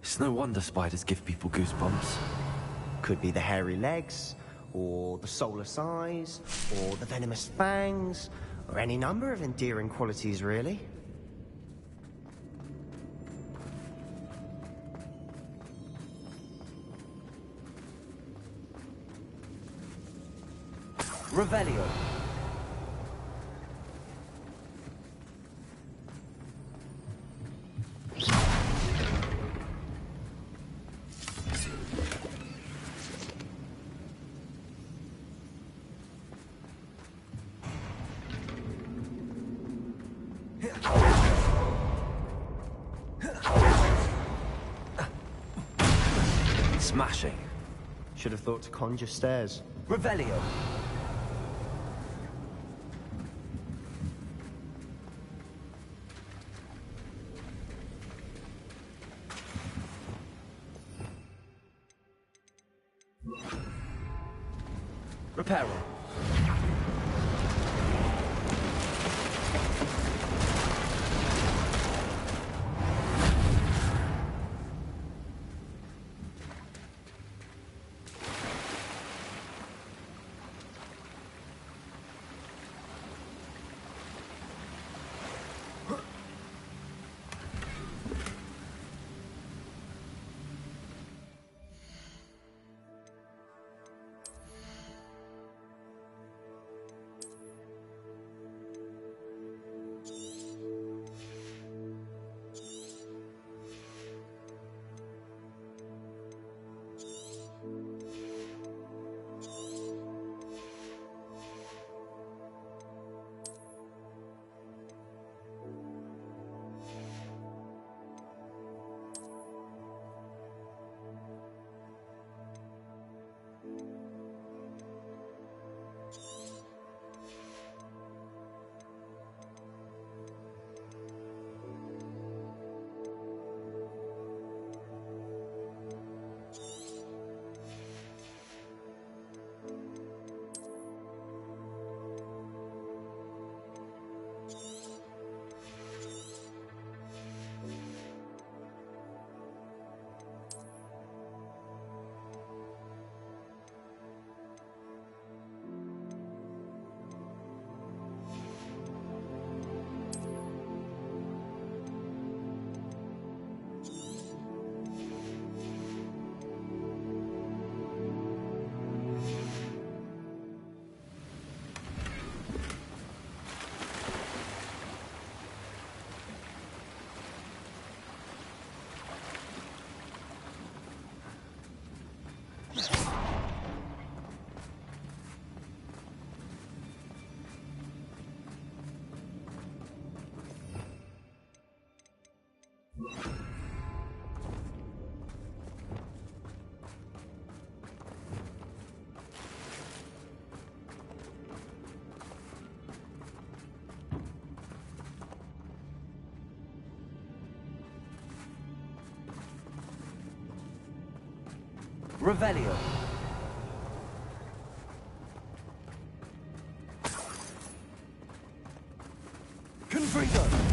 It's no wonder spiders give people goosebumps. Could be the hairy legs, or the soulless eyes, or the venomous fangs, or any number of endearing qualities, really. Revelio. Smashing. Should have thought to conjure stairs. Revelio. Reparo. Revelio. Confrigo.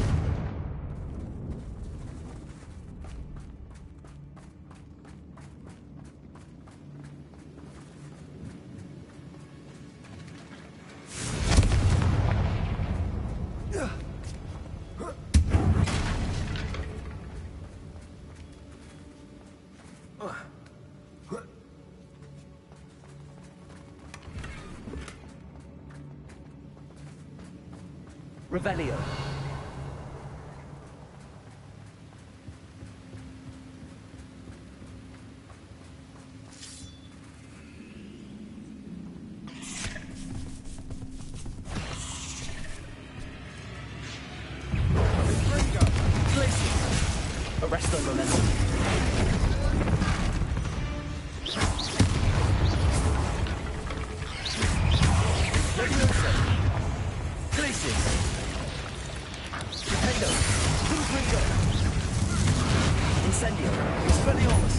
Revelio. Arresto momentum. Glacius. Incendio. Expelliarmus.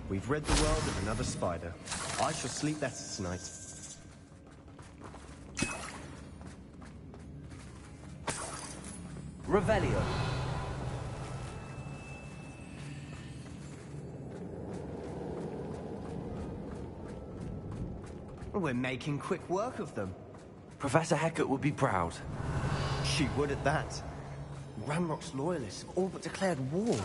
We've rid the world of another spider. I shall sleep better tonight. Revelio. We're making quick work of them. Professor Hecat would be proud. She would at that. Ranrock's loyalists have all but declared war.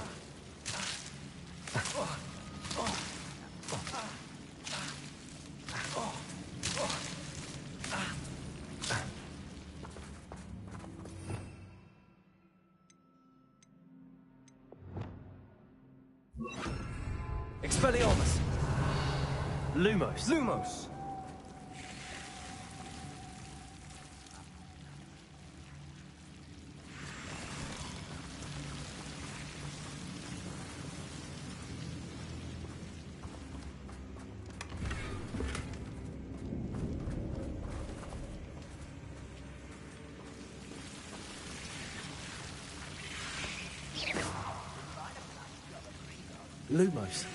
Expelliarmus. Lumos. Lumos! Lumos.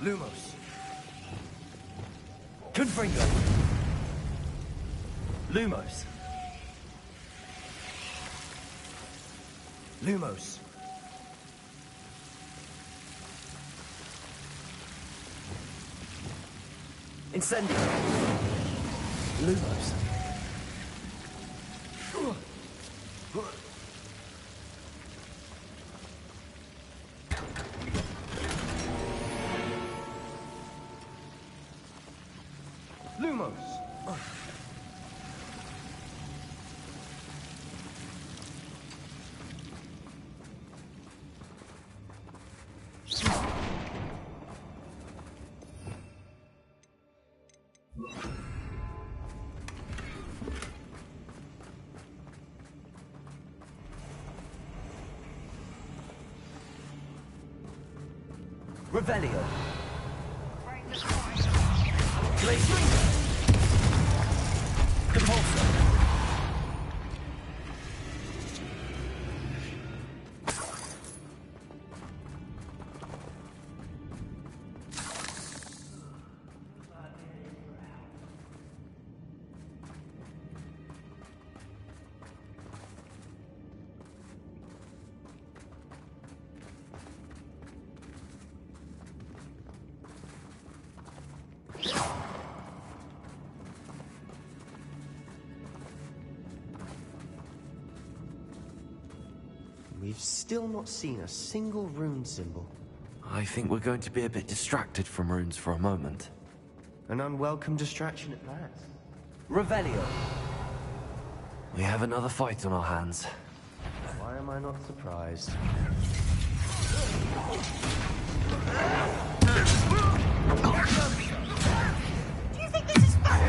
Lumos. Confringo. Lumos. Lumos. Incendio. Lumos. Lumos. Revelio. Glacier. Compulsor. We've still not seen a single rune symbol. I think we're going to be a bit distracted from runes for a moment. An unwelcome distraction at that. Revelio. We have another fight on our hands. Why am I not surprised? Do you think this is fun?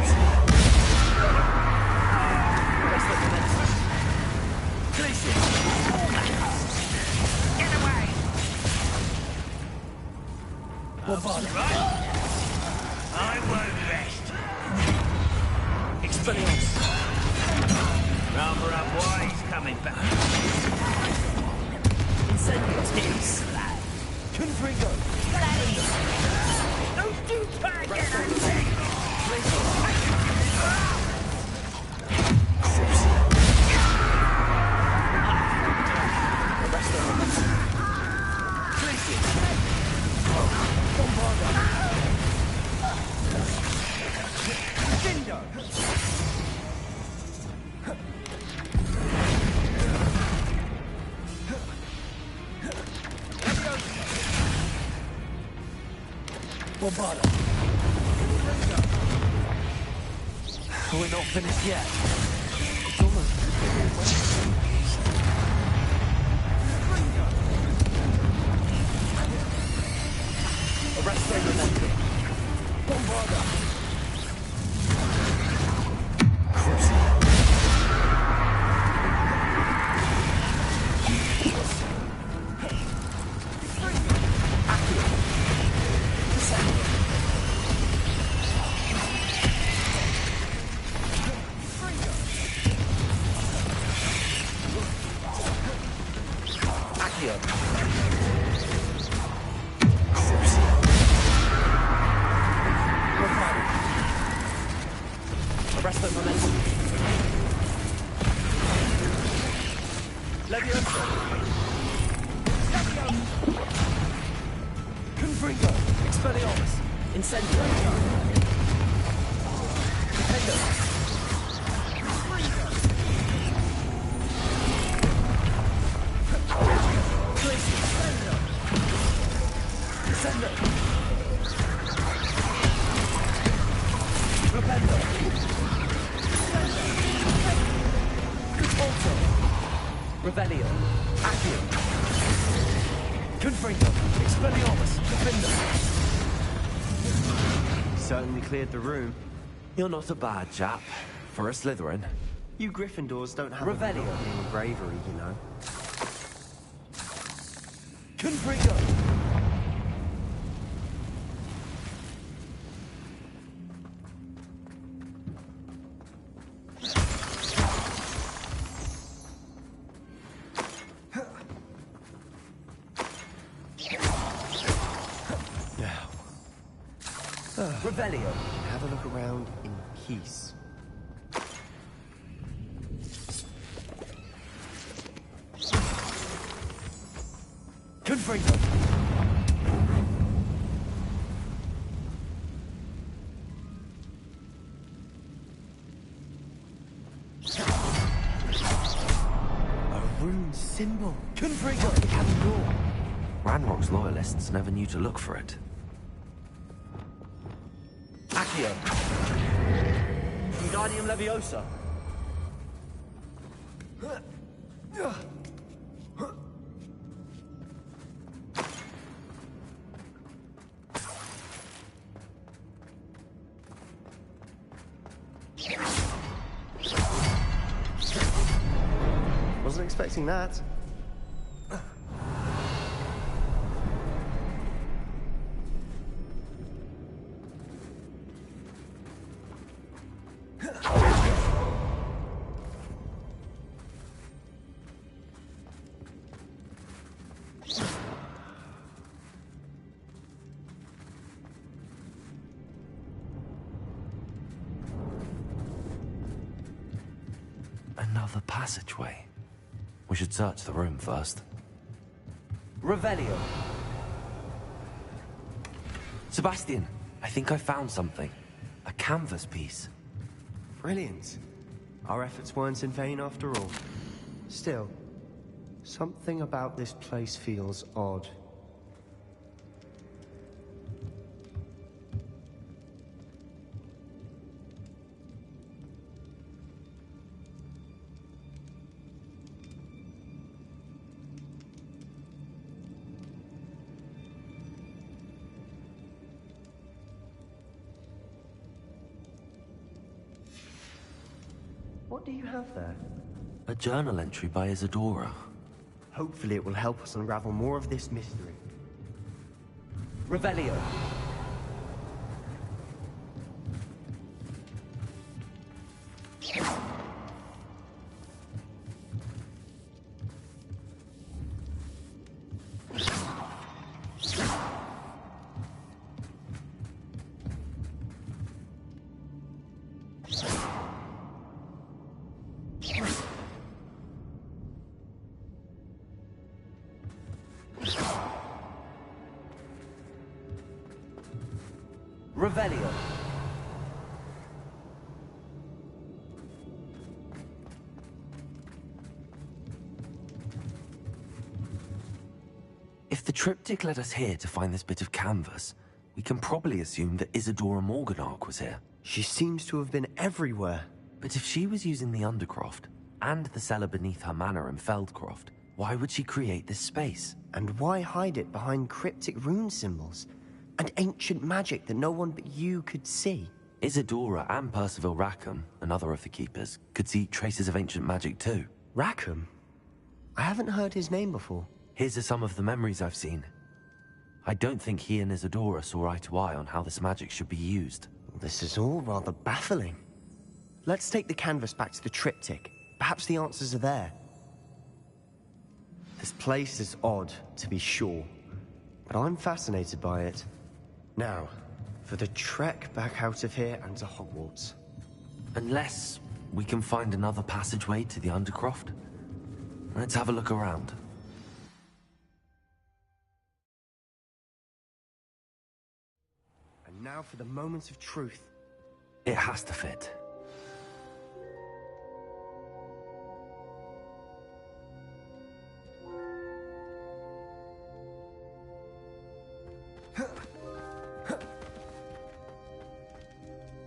Get away! I won't rest. Expelliarmus. Rather up why he's coming back. Incendio. Slap. Confringo. Don't do that again! Bombarda. We're not finished yet. It's almost... Arresto Memento. Bombarda. Arresto Memento. Leviosa! Confringo! Expelliarmus! Incendio! Defendo! Glacier! Descendo! Rependo! Alto! Revelio! Accio! Confringo! Expelliarmus! Defendo! Certainly cleared the room. You're not a bad chap. For a Slytherin. You Gryffindors don't have Revelio. any bravery, you know. Confringo! Revelio. Have a look around in peace. Confringo. A rune symbol. Confringo. The cabin door. Ranrock's loyalists never knew to look for it. Accio. Wingardium Leviosa. Wasn't expecting that. Another passageway. We should search the room first. Revelio. Sebastian, I think I found something. A canvas piece. Brilliant. Our efforts weren't in vain after all. Still, something about this place feels odd. What do you have there? A journal entry by Isadora. Hopefully it will help us unravel more of this mystery. Revelio. Revelio. If the triptych led us here to find this bit of canvas, we can probably assume that Isadora Morganach was here. She seems to have been everywhere. But if she was using the Undercroft, and the cellar beneath her manor in Feldcroft, why would she create this space? And why hide it behind cryptic rune symbols? And ancient magic that no one but you could see? Isadora and Percival Rackham, another of the Keepers, could see traces of ancient magic too. Rackham? I haven't heard his name before. His are some of the memories I've seen. I don't think he and Isadora saw eye to eye on how this magic should be used. This is all rather baffling. Let's take the canvas back to the triptych. Perhaps the answers are there. This place is odd, to be sure, but I'm fascinated by it. Now, for the trek back out of here and to Hogwarts. Unless we can find another passageway to the Undercroft. Let's have a look around. And now for the moments of truth. It has to fit.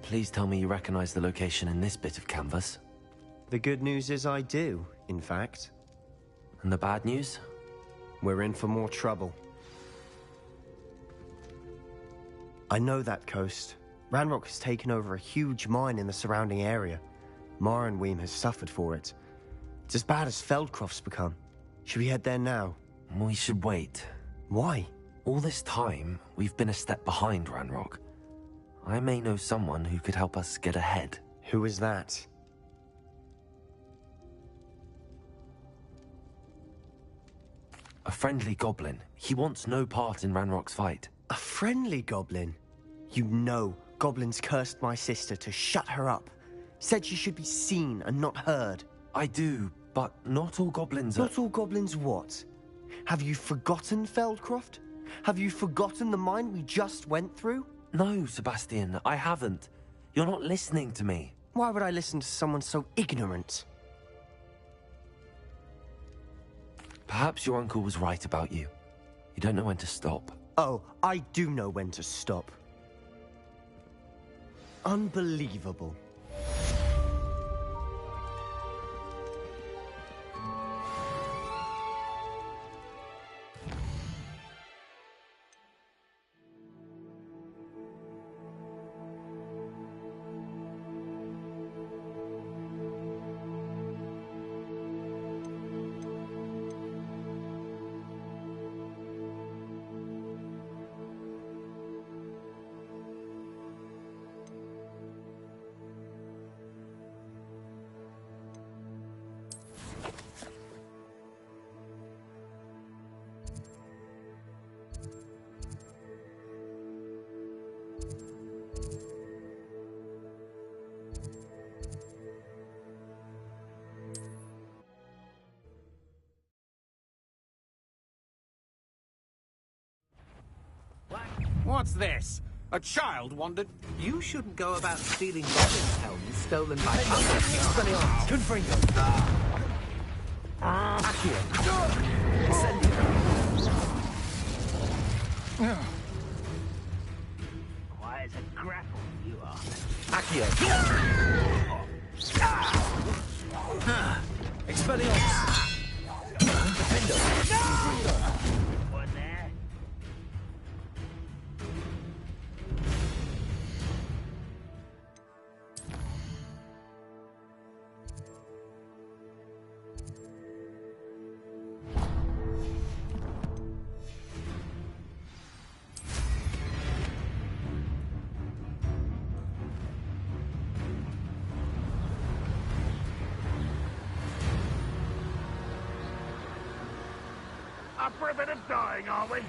Please tell me you recognize the location in this bit of canvas. The good news is I do, in fact. And the bad news? We're in for more trouble. I know that coast. Ranrock has taken over a huge mine in the surrounding area. Marenweem has suffered for it. It's as bad as Feldcroft's become. Should we head there now? We should wait. Why? All this time, we've been a step behind Ranrock. I may know someone who could help us get ahead. Who is that? A friendly goblin. He wants no part in Ranrock's fight. A friendly goblin? You know, goblins cursed my sister to shut her up. Said she should be seen and not heard. I do, but not all goblins are... Not all goblins what? Have you forgotten Feldcroft? Have you forgotten the mine we just went through? No, Sebastian, I haven't. You're not listening to me. Why would I listen to someone so ignorant? Perhaps your uncle was right about you. You don't know when to stop. Oh, I do know when to stop. Unbelievable. What's this? A child wandered... You shouldn't go about stealing goblins' helms stolen by others. Expelliarmus. Confringo. Accio. Incendio. Why, it's a grapple, you are. Accio. Expelliarmus. Defendo. One there. Up for a bit of dying, are we?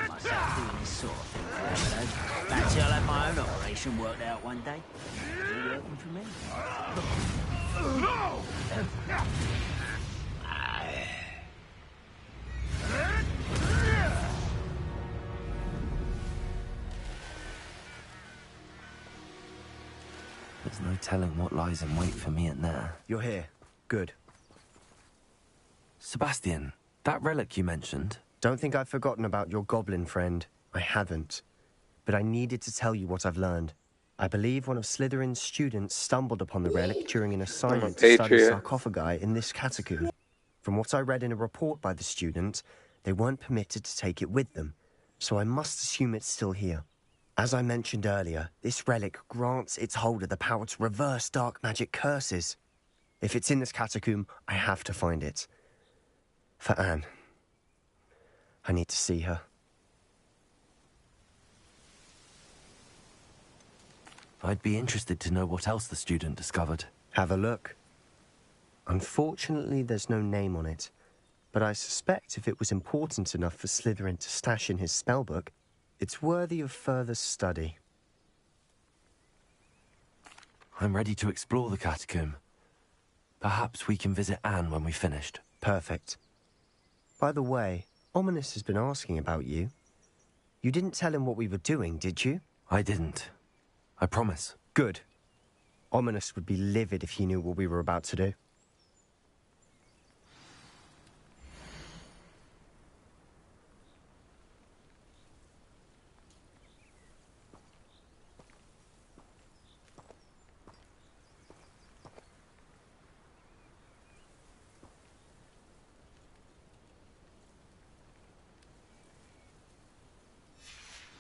Myself doing this sort of thing forever, though. Fancy I'll have my own operation worked out one day. It's all working for me. There's no telling what lies in wait for me in there. You're here. Good. Sebastian, that relic you mentioned... Don't think I've forgotten about your goblin friend. I haven't. But I needed to tell you what I've learned. I believe one of Slytherin's students stumbled upon the relic during an assignment to study sarcophagi in this catacomb. From what I read in a report by the student, they weren't permitted to take it with them, so I must assume it's still here. As I mentioned earlier, this relic grants its holder the power to reverse dark magic curses. If it's in this catacomb, I have to find it. For Anne. I need to see her. I'd be interested to know what else the student discovered. Have a look. Unfortunately, there's no name on it, but I suspect if it was important enough for Slytherin to stash in his spellbook, it's worthy of further study. I'm ready to explore the catacomb. Perhaps we can visit Anne when we've finished. Perfect. By the way, Ominous has been asking about you. You didn't tell him what we were doing, did you? I didn't. I promise. Good. Ominous would be livid if he knew what we were about to do.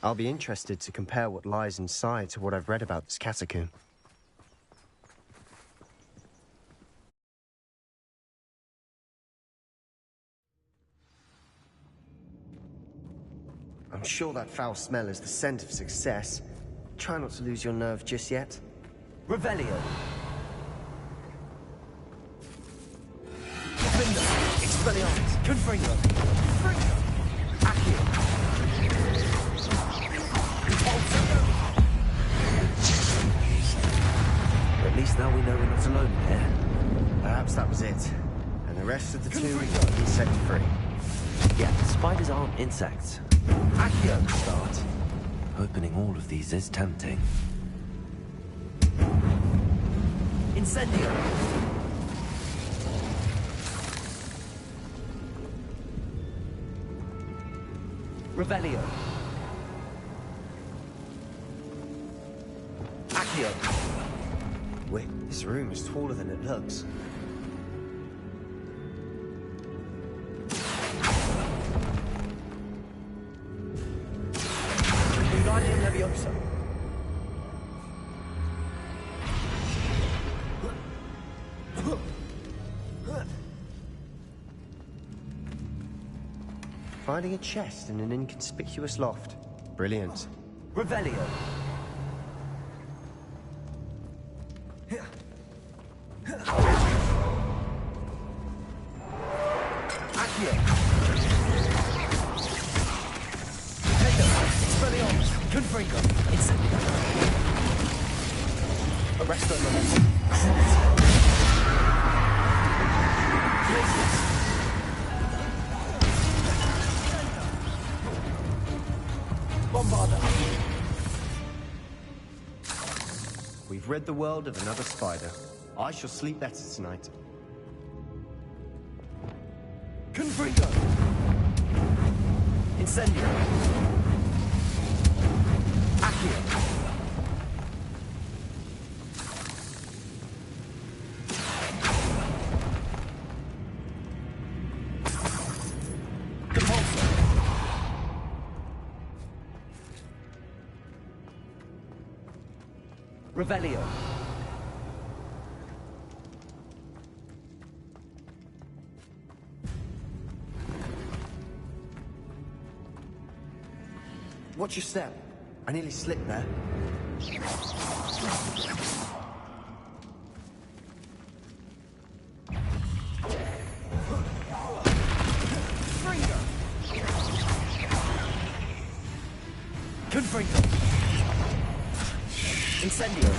I'll be interested to compare what lies inside to what I've read about this catacomb. I'm sure that foul smell is the scent of success. Try not to lose your nerve just yet. Revelio. Expelliarmus. Confringo. Accio. At least now we know we're not alone here. Perhaps that was it. And the rest of the tomb is insect-free. Yeah, spiders aren't insects. Accio start. Opening all of these is tempting. Incendio. Revelio. Accio. Wait, this room is taller than it looks. Wingardium Leviosa. Finding a chest in an inconspicuous loft. Brilliant. Revelio. Accio. Expelliarmus. Confringo. Incendio. Arresto Momentum. Places. Bombarda. We've rid the world of another spider. I shall sleep better tonight. Confringo. Incendio. Accio. Depulso. Revelio. Watch your step. I nearly slipped there. Confringo. Incendio.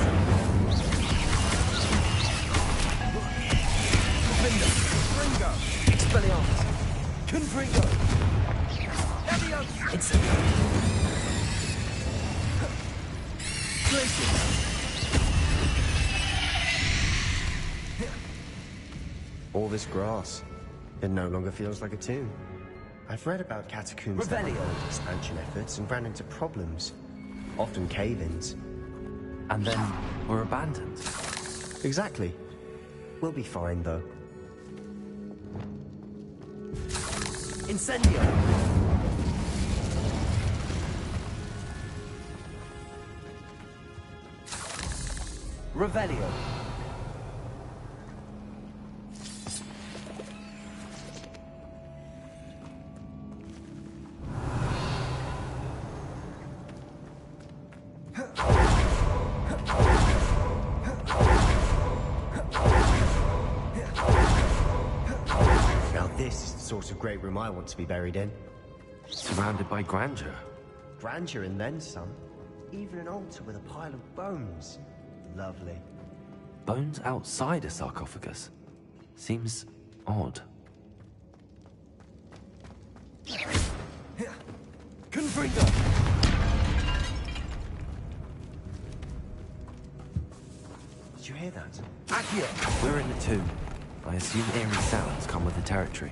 Confringo. Confringo. Expelliarmus. Confringo. Leviosa. Incendio. Glacius. All this grass. It no longer feels like a tomb. I've read about catacombs that Revelio. underwent expansion efforts and ran into problems. Often cave-ins. And then were abandoned. Exactly. We'll be fine, though. Incendio. Revelio. sort of great room I want to be buried in. Surrounded by grandeur. Grandeur and then some. Even an altar with a pile of bones. Lovely. Bones outside a sarcophagus. Seems odd. Confringo! Did you hear that? Accio! We're in the tomb. I assume eerie sounds come with the territory.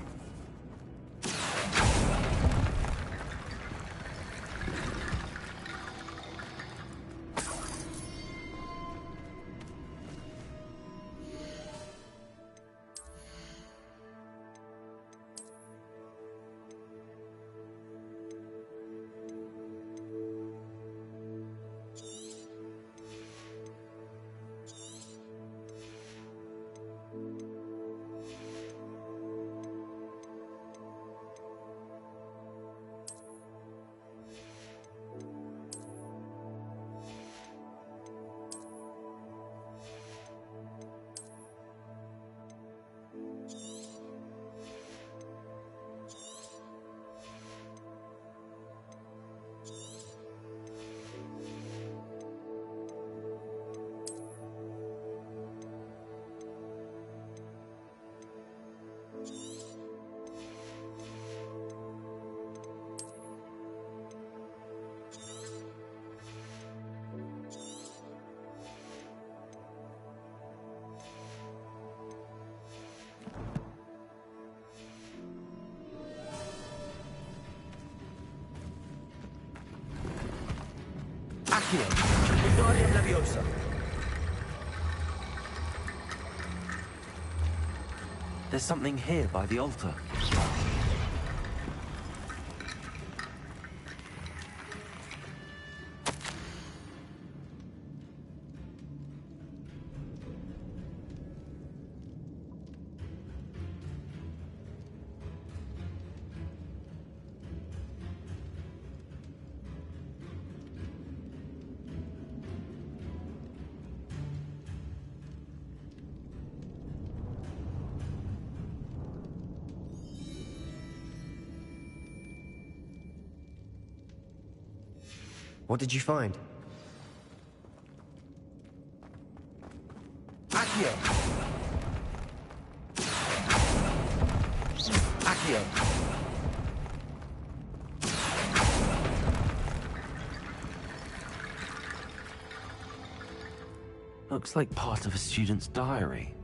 Accio! Wingardium Leviosa! There's something here by the altar. What did you find? Accio! Accio! Looks like part of a student's diary.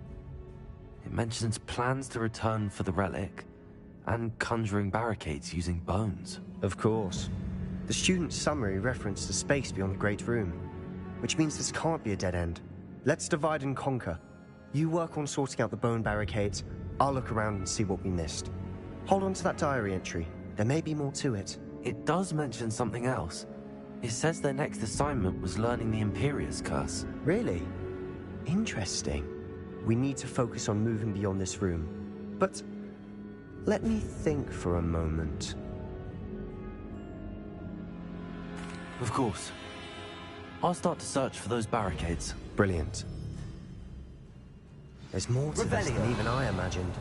It mentions plans to return for the relic and conjuring barricades using bones. Of course. The student's summary referenced a space beyond the Great Room, which means this can't be a dead end. Let's divide and conquer. You work on sorting out the bone barricades, I'll look around and see what we missed. Hold on to that diary entry. There may be more to it. It does mention something else. It says their next assignment was learning the Imperious curse. Really? Interesting. We need to focus on moving beyond this room. But let me think for a moment. Of course. I'll start to search for those barricades. Brilliant. There's more to this than even I imagined.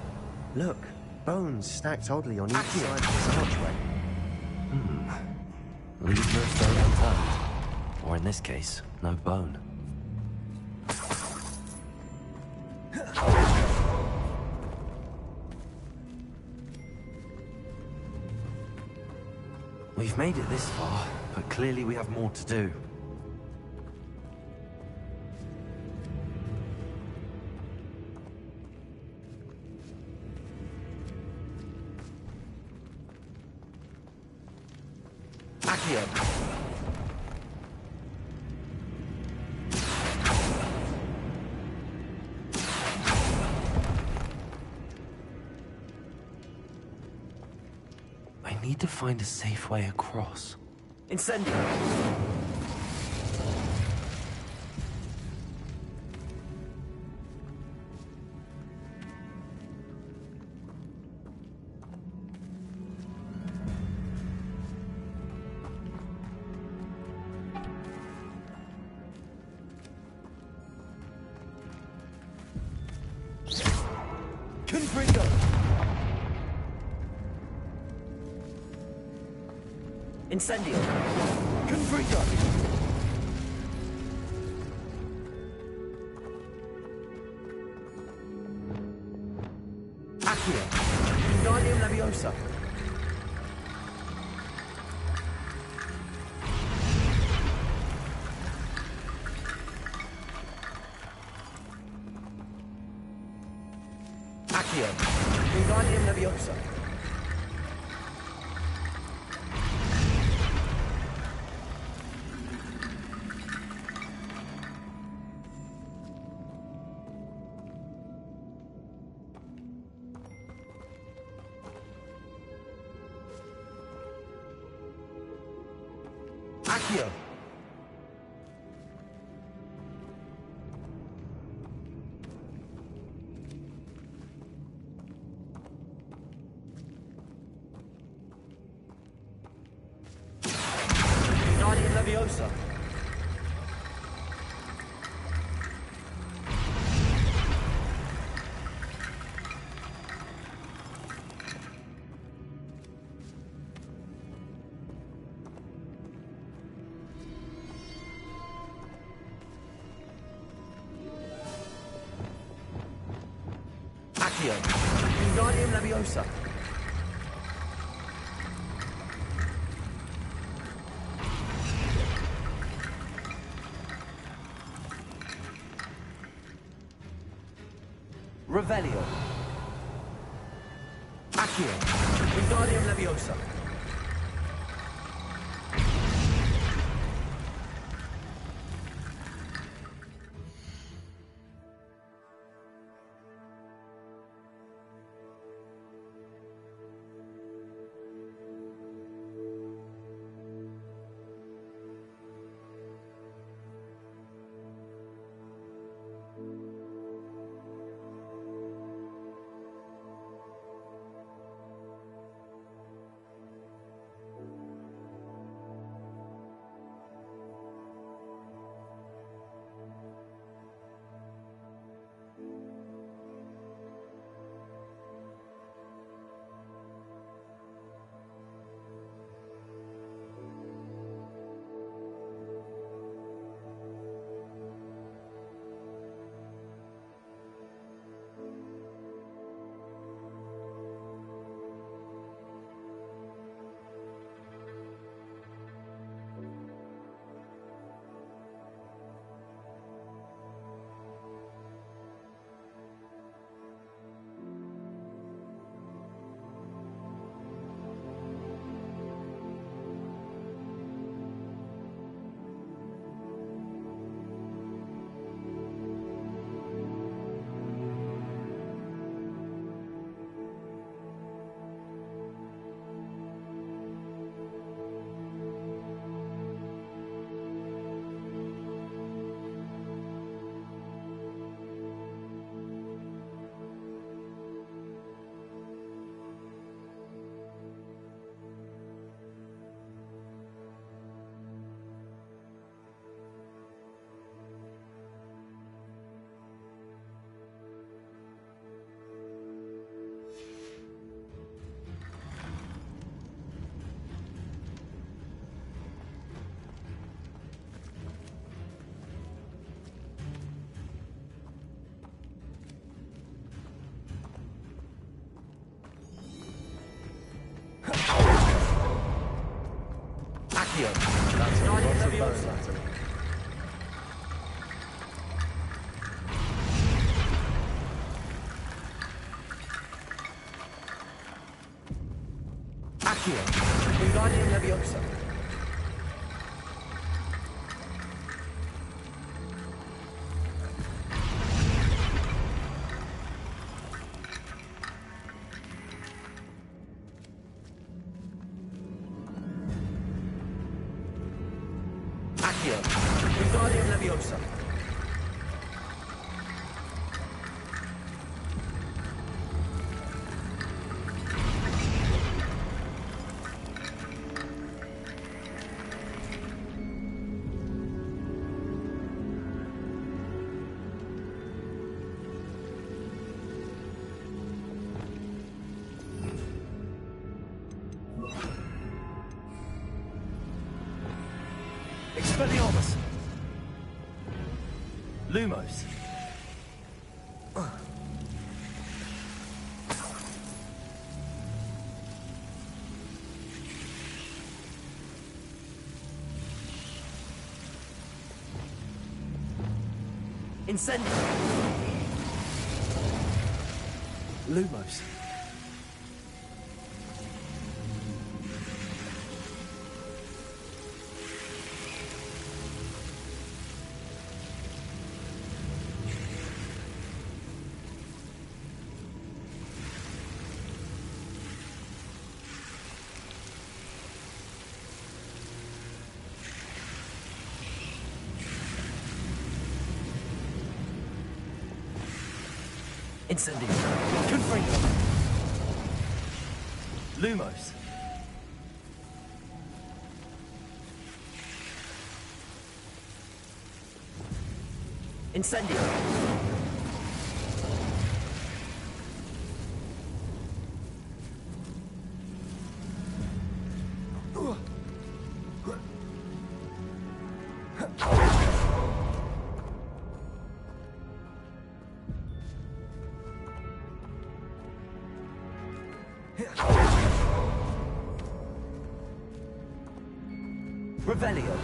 Look, bones stacked oddly on each side of this archway. Leave no stone unturned. Or in this case, no bone. We've made it this far, but clearly we have more to do. Accio! I need to find a safe way across. Incendio! Confringo! Incendio. Confringo. Accio. Wingardium Leviosa. Accio. Wingardium Leviosa. Accio. Wingardium Leviosa. Accio. Wingardium Leviosa. Revelio. Accio. Wingardium Leviosa. Accio. That's a lot of bone anatomy. Accio. Wingardium Leviosa. Accio. Wingardium Leviosa. Expelliarmus! Lumos! Incendio! Lumos! Incendio! Confringo! Lumos! Incendio! Revelio!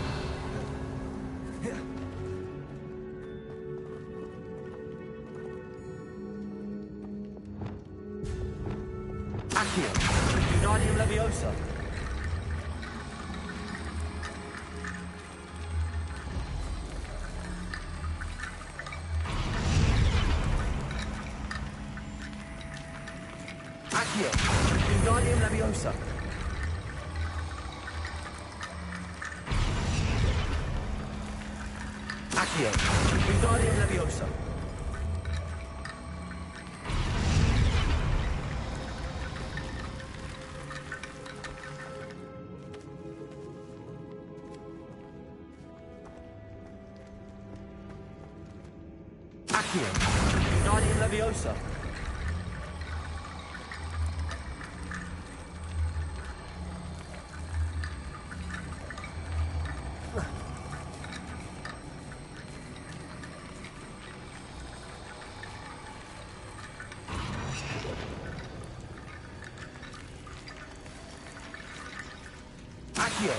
Accio! Unanium Leviosa! Accio! Unanium Leviosa! Accio! Unanium Leviosa! Accio! Unanium Leviosa! Accio!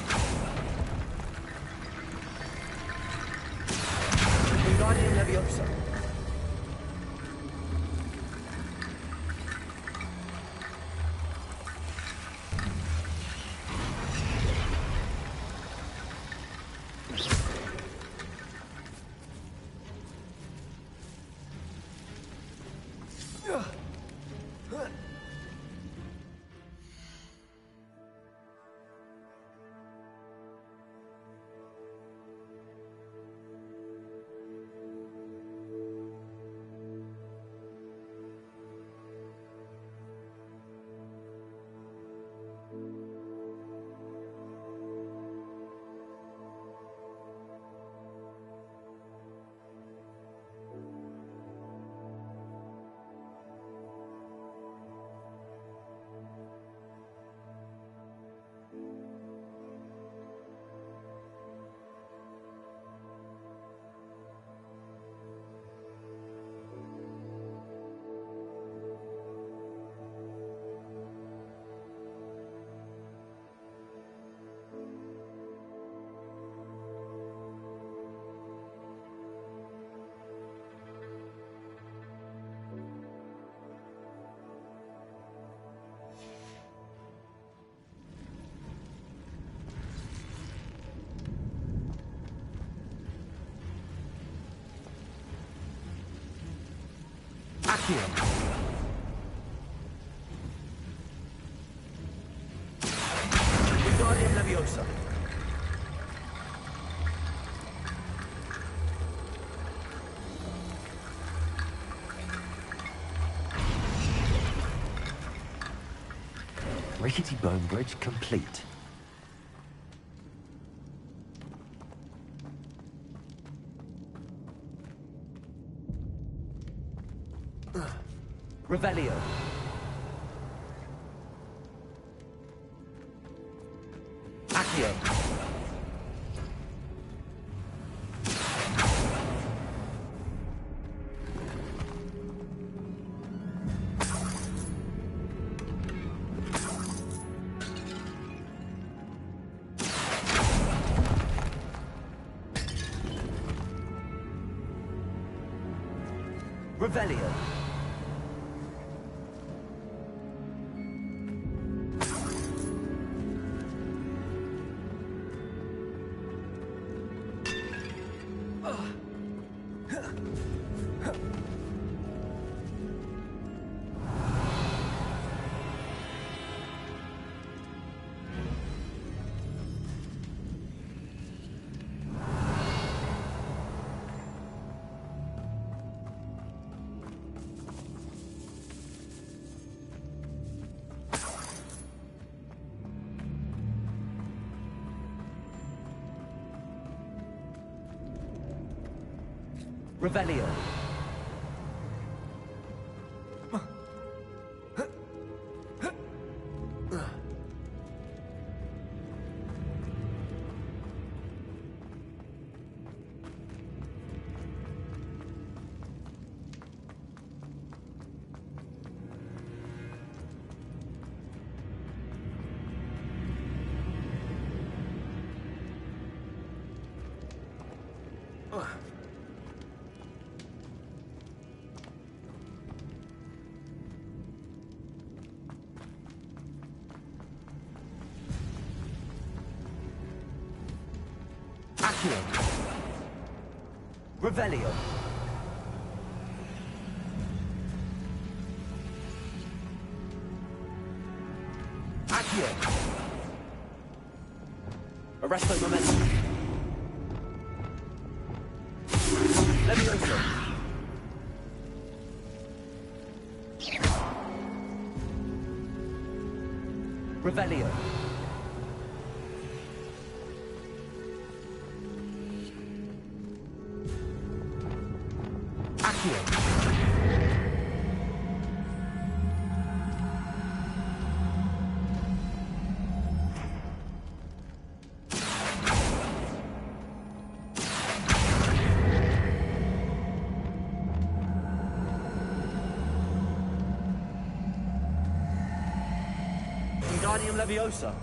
Unanium Leviosa! Accio! Unanium Leviosa! Rickety bone bridge complete. Revelio! Accio! Revelio. Revelio. Revelio. Accio. Arresto momentum. Levioso. Revelio. Wingardium Leviosa.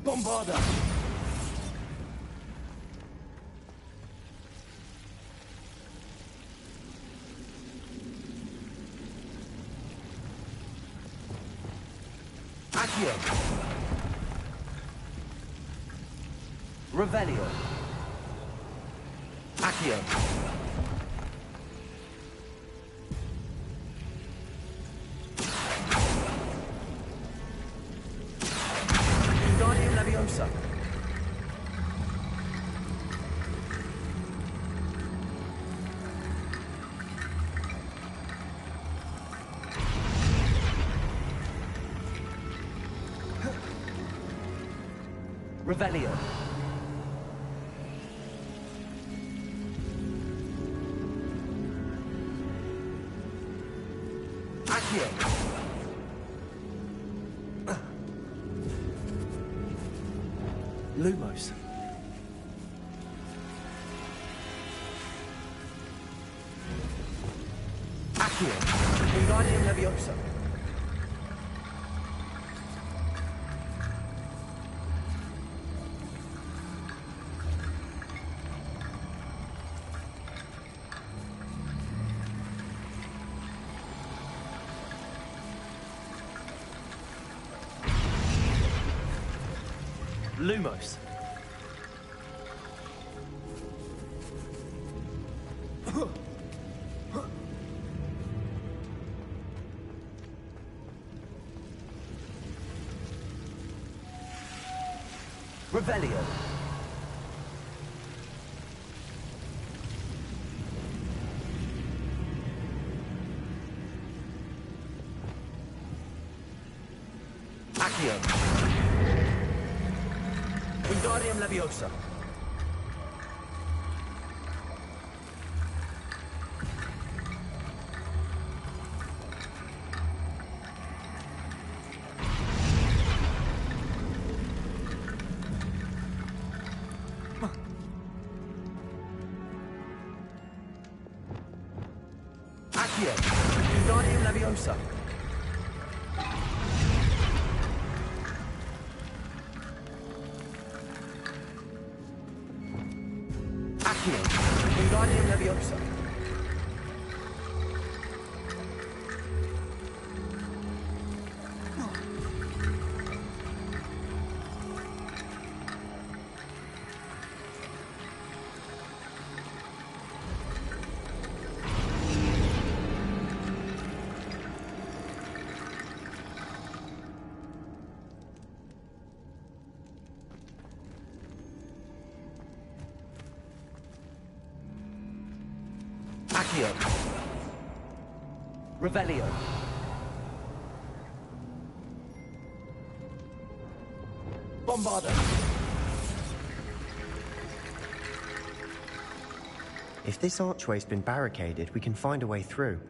Bombarda. Accio. Revelio. Accio. Wingardium Leviosa. Revelio. Accio. Lumos. Wingardium Leviosa. Lumos. Revelio. Accio. Wingardium Leviosa. Accio. Wingardium Leviosa. Accio. Wingardium Leviosa. Accio. Revelio. Bombarda. If this archway's been barricaded, we can find a way through.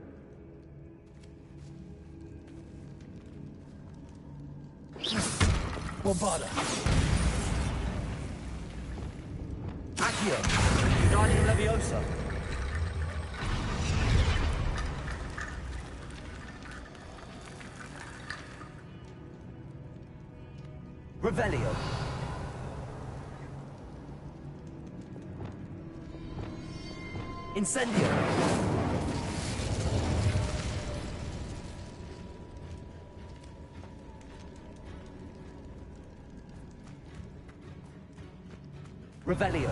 Bombarda. Accio. Wingardium Leviosa. Revelio. Incendio. Revelio.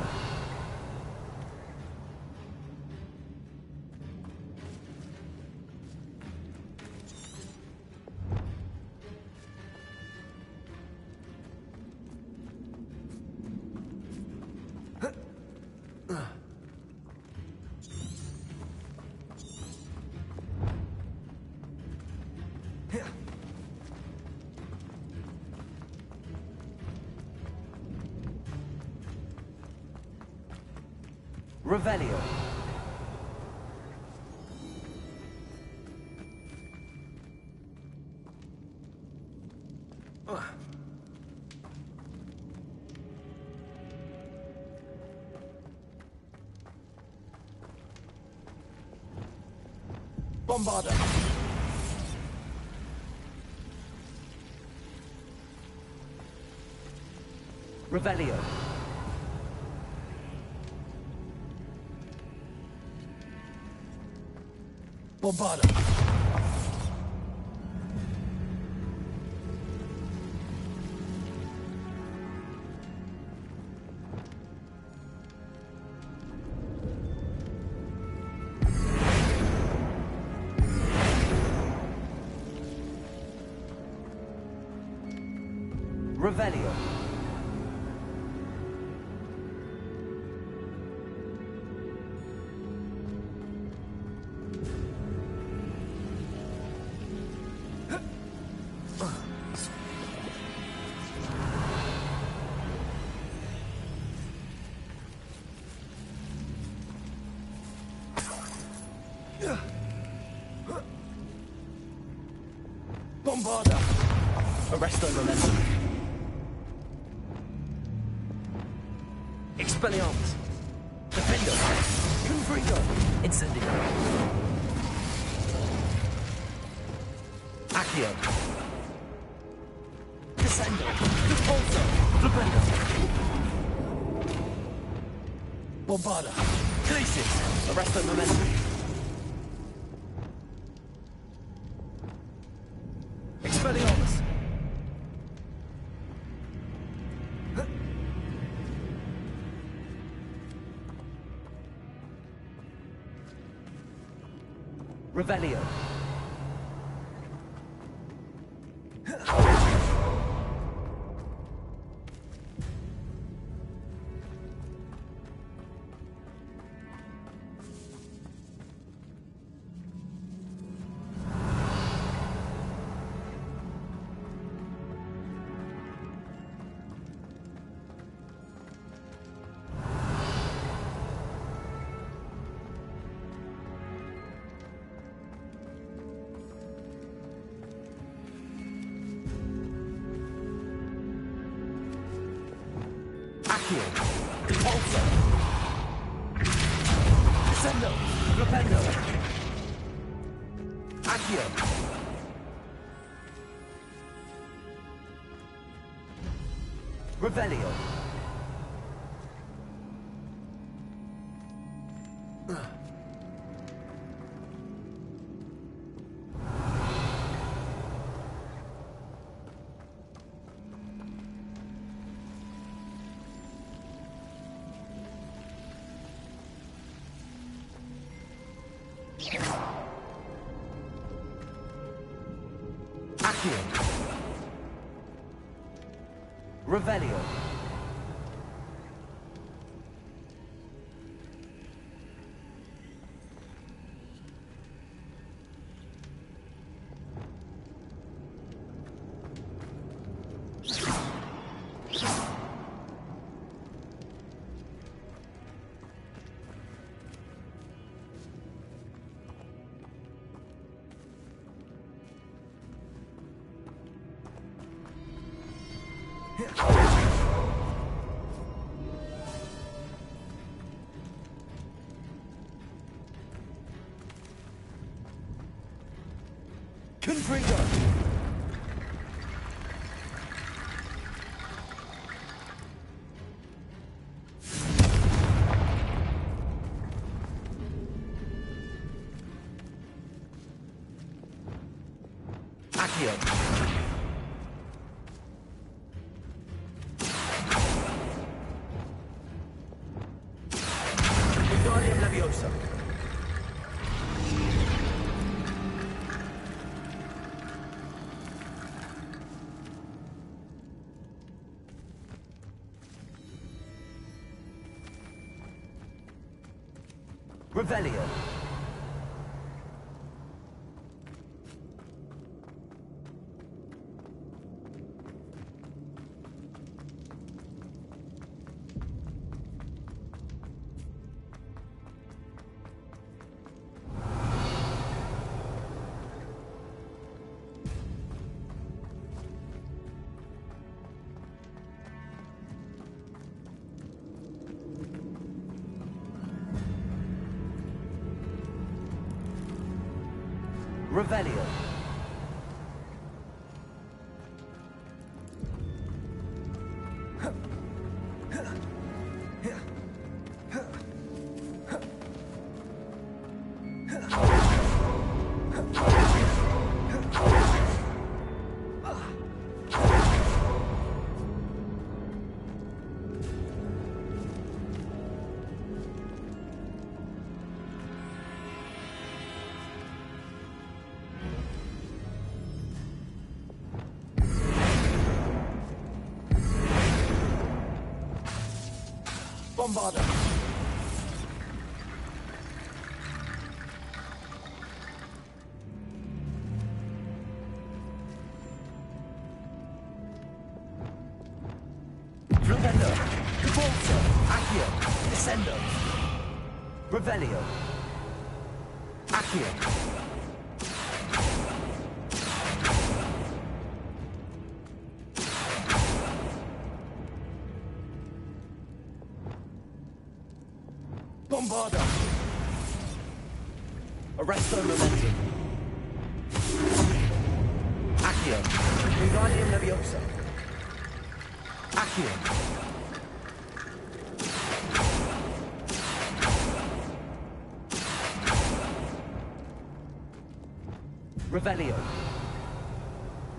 Revelio. Bombarda. Revelio. Bombarda. Revelio. Bombarda. Arresto momentum. Expelliarmus. Defendo. Confringo. Incendio. Accio. Descendo. Repulso. Flipendo. Bombarda. Crisis. Arresto momentum. Expelliarmus. Revelio. Accio. Repulso. Descendo. Flipendo. Accio. Revelio. Accio. Revelio. Confringo. Accio. Wingardium Leviosa. Revelio. Revelio. Bombarda. Flipendo. Repulso. Accio. Descendo. Revelio. Accio. Bombarda. Arresto momentum. Accio. Wingardium Leviosa. Accio. Revelio.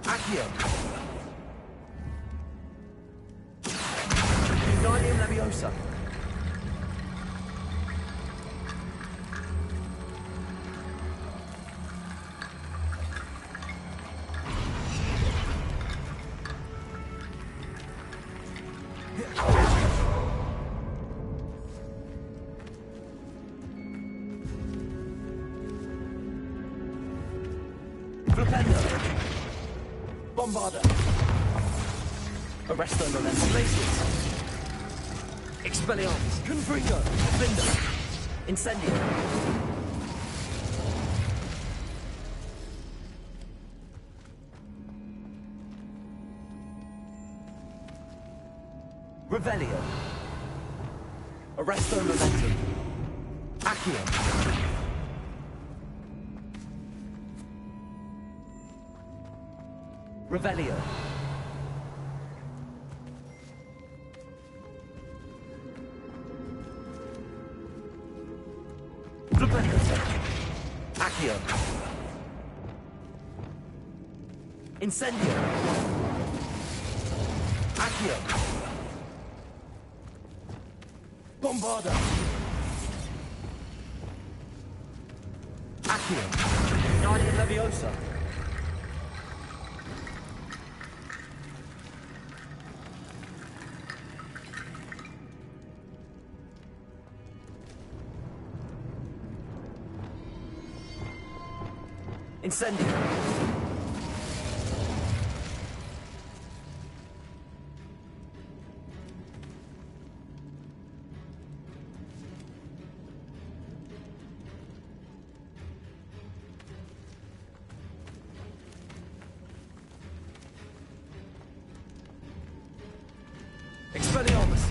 Accio. Wingardium Leviosa. Flipendo. Bombarda. Arresto Momentum. Glacius. Expelliarmus. Confringo. Binder. Incendio. Revelio. Arresto Momentum. Accio. Revelio. Flipendo. Accio. Incendio. Accio. Bombarda. Accio. Guardian Leviosa. Incendio. Expelliarmus.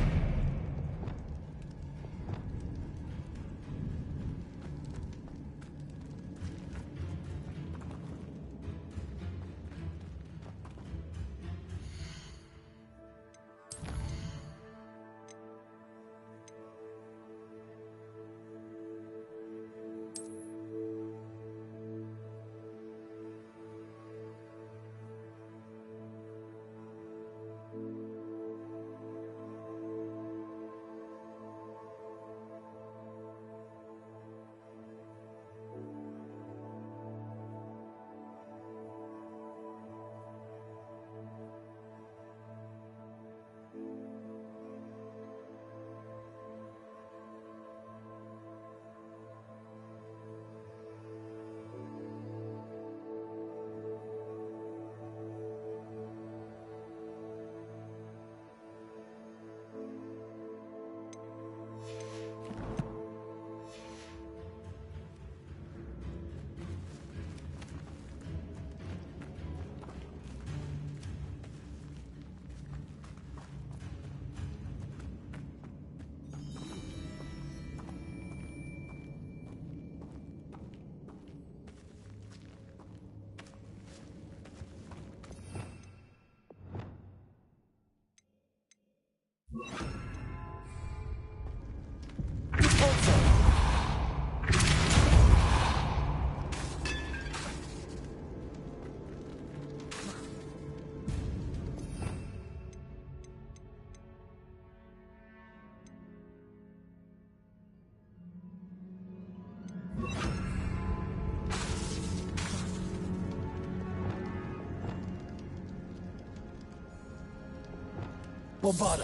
Bombarda.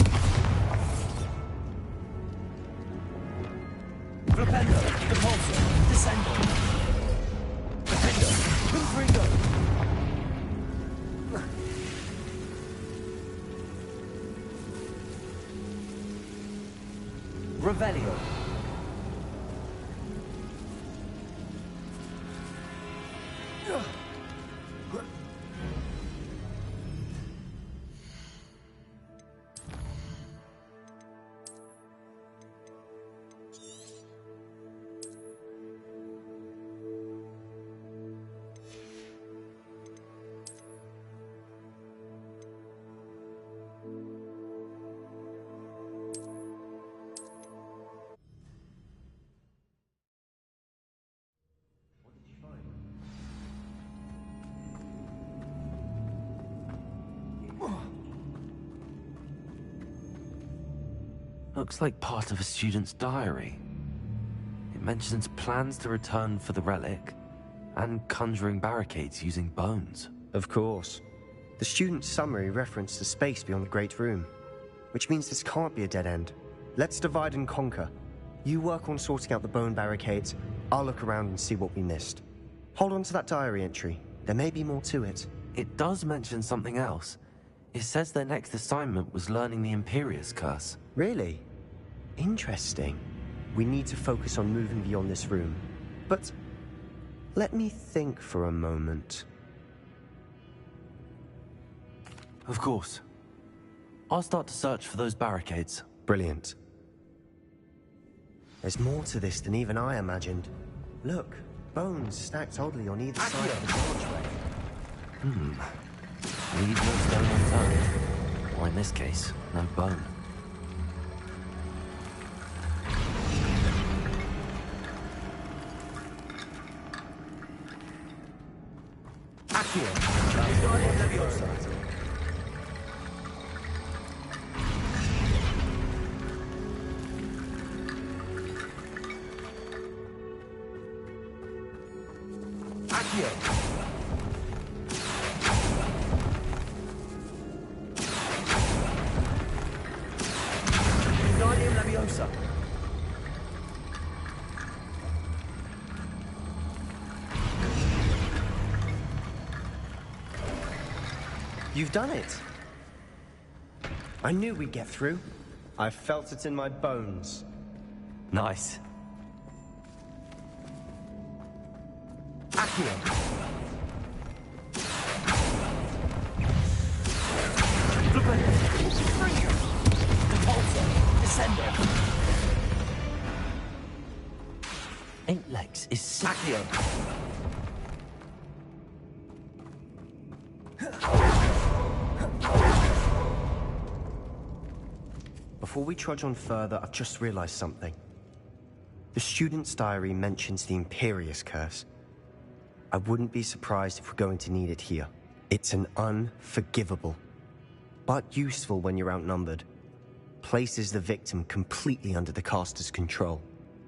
Flipendo. Depulso. Descendo. Defendo. Confringo. Revelio. looks like part of a student's diary. It mentions plans to return for the relic and conjuring barricades using bones. Of course. The student's summary referenced the space beyond the Great Room, which means this can't be a dead end. Let's divide and conquer. You work on sorting out the bone barricades, I'll look around and see what we missed. Hold on to that diary entry. There may be more to it. It does mention something else. It says their next assignment was learning the Imperious curse. Really? Interesting. We need to focus on moving beyond this room. But let me think for a moment. Of course. I'll start to search for those barricades. Brilliant. There's more to this than even I imagined. Look, bones stacked oddly on either side of the archway. Leave no stone unturned. Or in this case, no bone. You've done it. I knew we'd get through. I felt it in my bones. Nice. Accio. Repulsor. Descender. 8 legs is Accio. Before we trudge on further, I've just realized something. The student's diary mentions the Imperious curse. I wouldn't be surprised if we're going to need it here. It's an unforgivable, but useful when you're outnumbered. Places the victim completely under the caster's control.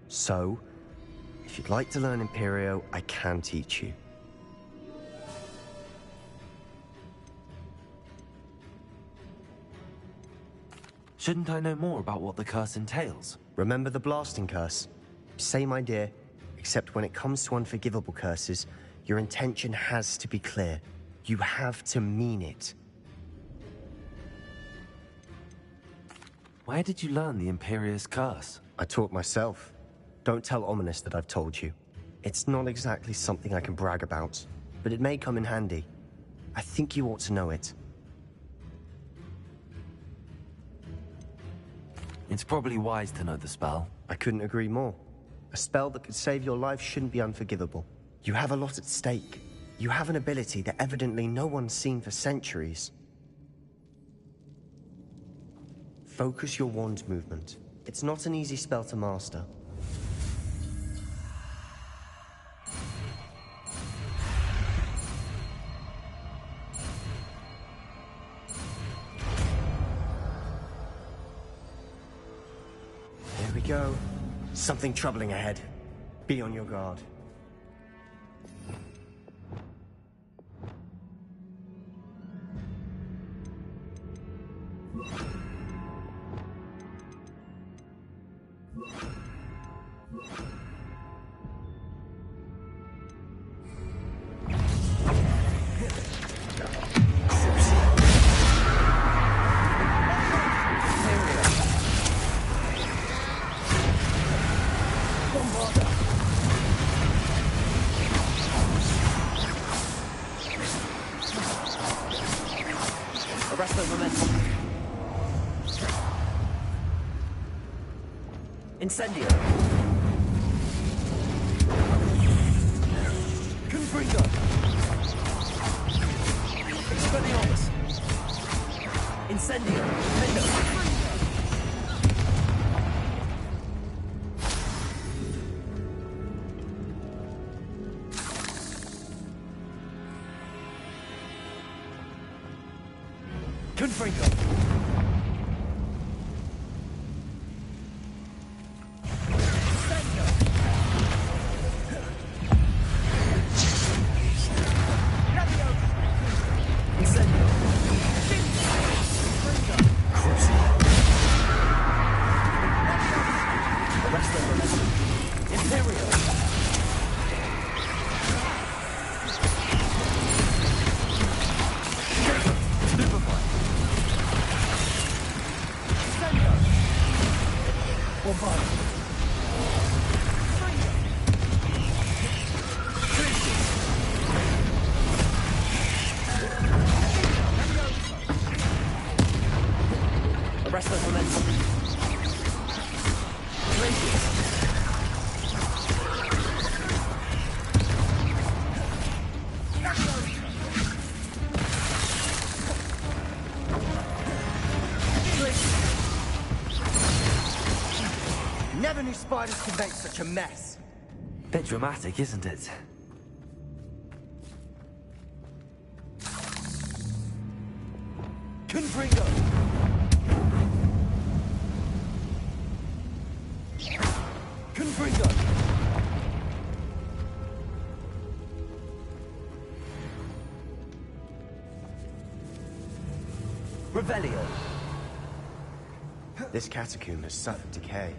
So, if you'd like to learn Imperio, I can teach you. Shouldn't I know more about what the curse entails? Remember the blasting curse? Same idea, except when it comes to unforgivable curses, your intention has to be clear. You have to mean it. Where did you learn the Imperious curse? I taught myself. Don't tell Ominous that I've told you. It's not exactly something I can brag about, but it may come in handy. I think you ought to know it. It's probably wise to know the spell. I couldn't agree more. A spell that could save your life shouldn't be unforgivable. You have a lot at stake. You have an ability that evidently no one's seen for centuries. Focus your wand movement. It's not an easy spell to master. Here we go. Something troubling ahead. Be on your guard. Arrest the momentum. Incendio. Confringo. Expelliarmus. Incendio. Defender. Confringo. Arresto momentum. Glacius. Never knew spiders could make such a mess. Bit dramatic, isn't it? Confringo. Confringo. Revelio. This catacomb has suffered decay,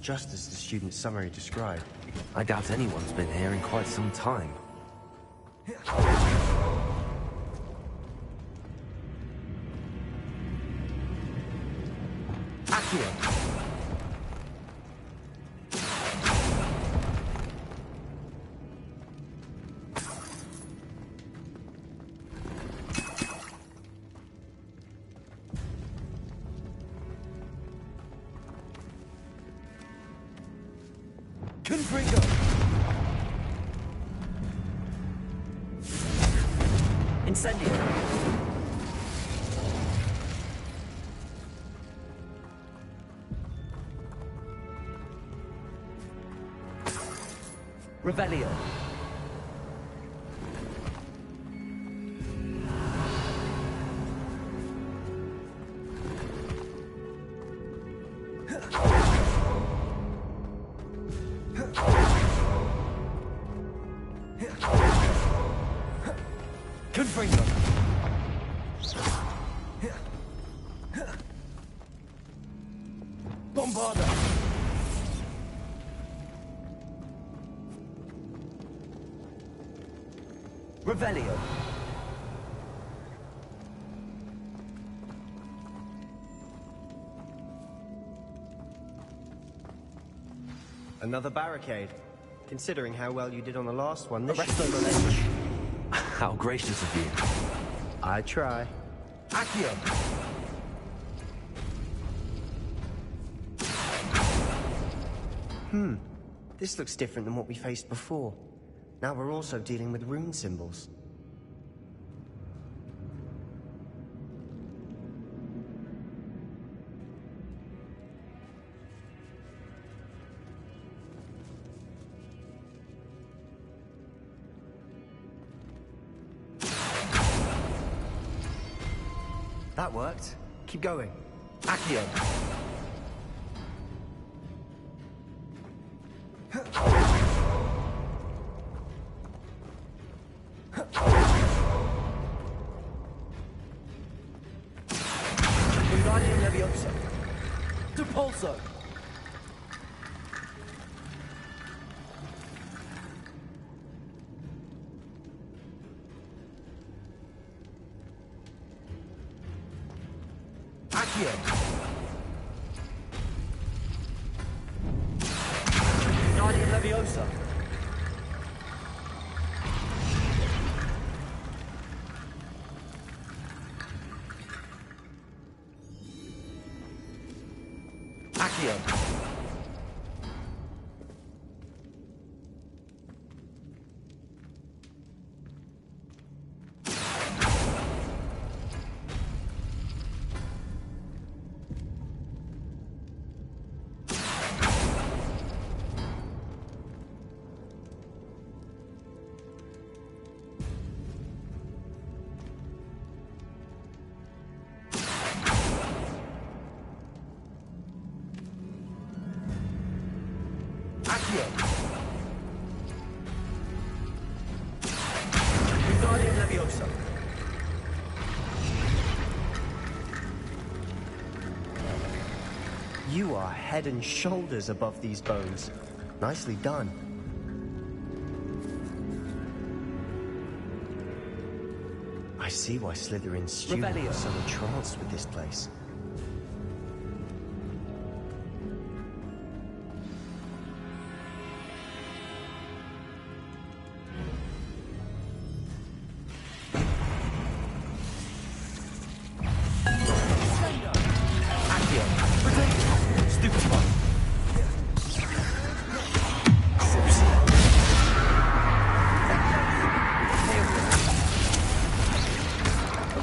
just as the student's summary described. I doubt anyone's been here in quite some time. Accio. Confringo. Incendio. Revelio. Confringo. Bombarda. Revelio. Another barricade. Considering how well you did on the last one, this Arresto should... momentum. How gracious of you. I try. Accio. This looks different than what we faced before. Now we're also dealing with rune symbols. That worked. Keep going. Accio. Wingardium Leviosa. Depulso. Accio. Wingardium Leviosa. Accio. Accio. Wingardium Leviosa. You are head and shoulders above these bones. Nicely done. I see why Slytherin's students Revelio. are so entranced with this place.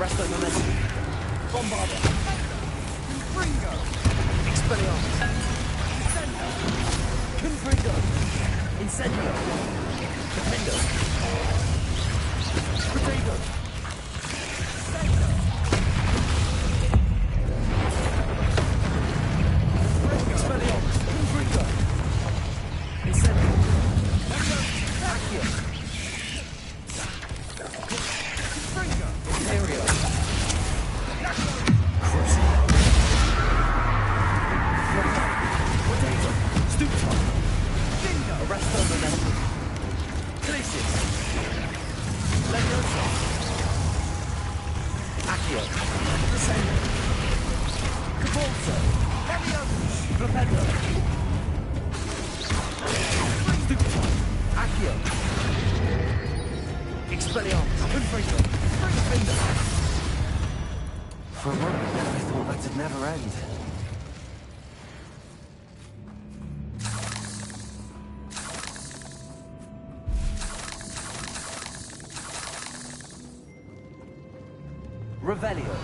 Arresto momentum. Bombarda. Confringo. Expelliarmus. Confringo. Incendio. Defendo. Potato. Expelliarmus. Confringo. Incendio. Accio. Confringo. Imperio. Potato. Stupefy. Bingo. Arresto momentum. Glacius. Leviosa. Accio. Descendo. Cabalso. Leviosa. Flipendo. Stupefy. Accio. Expelliarmus. Confringo. Defendo. For a moment, I thought that'd never end. Revelio.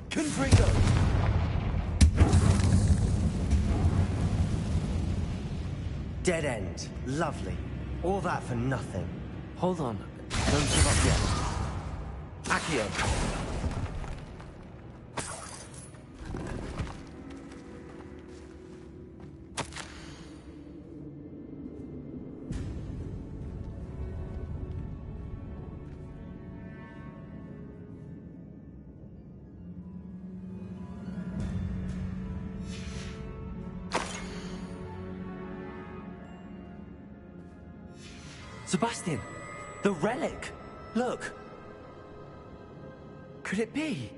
Confringo. Dead end. Lovely. All that for nothing. Hold on. Don't give up yet. Accio. Sebastian! The relic! Look! Could it be?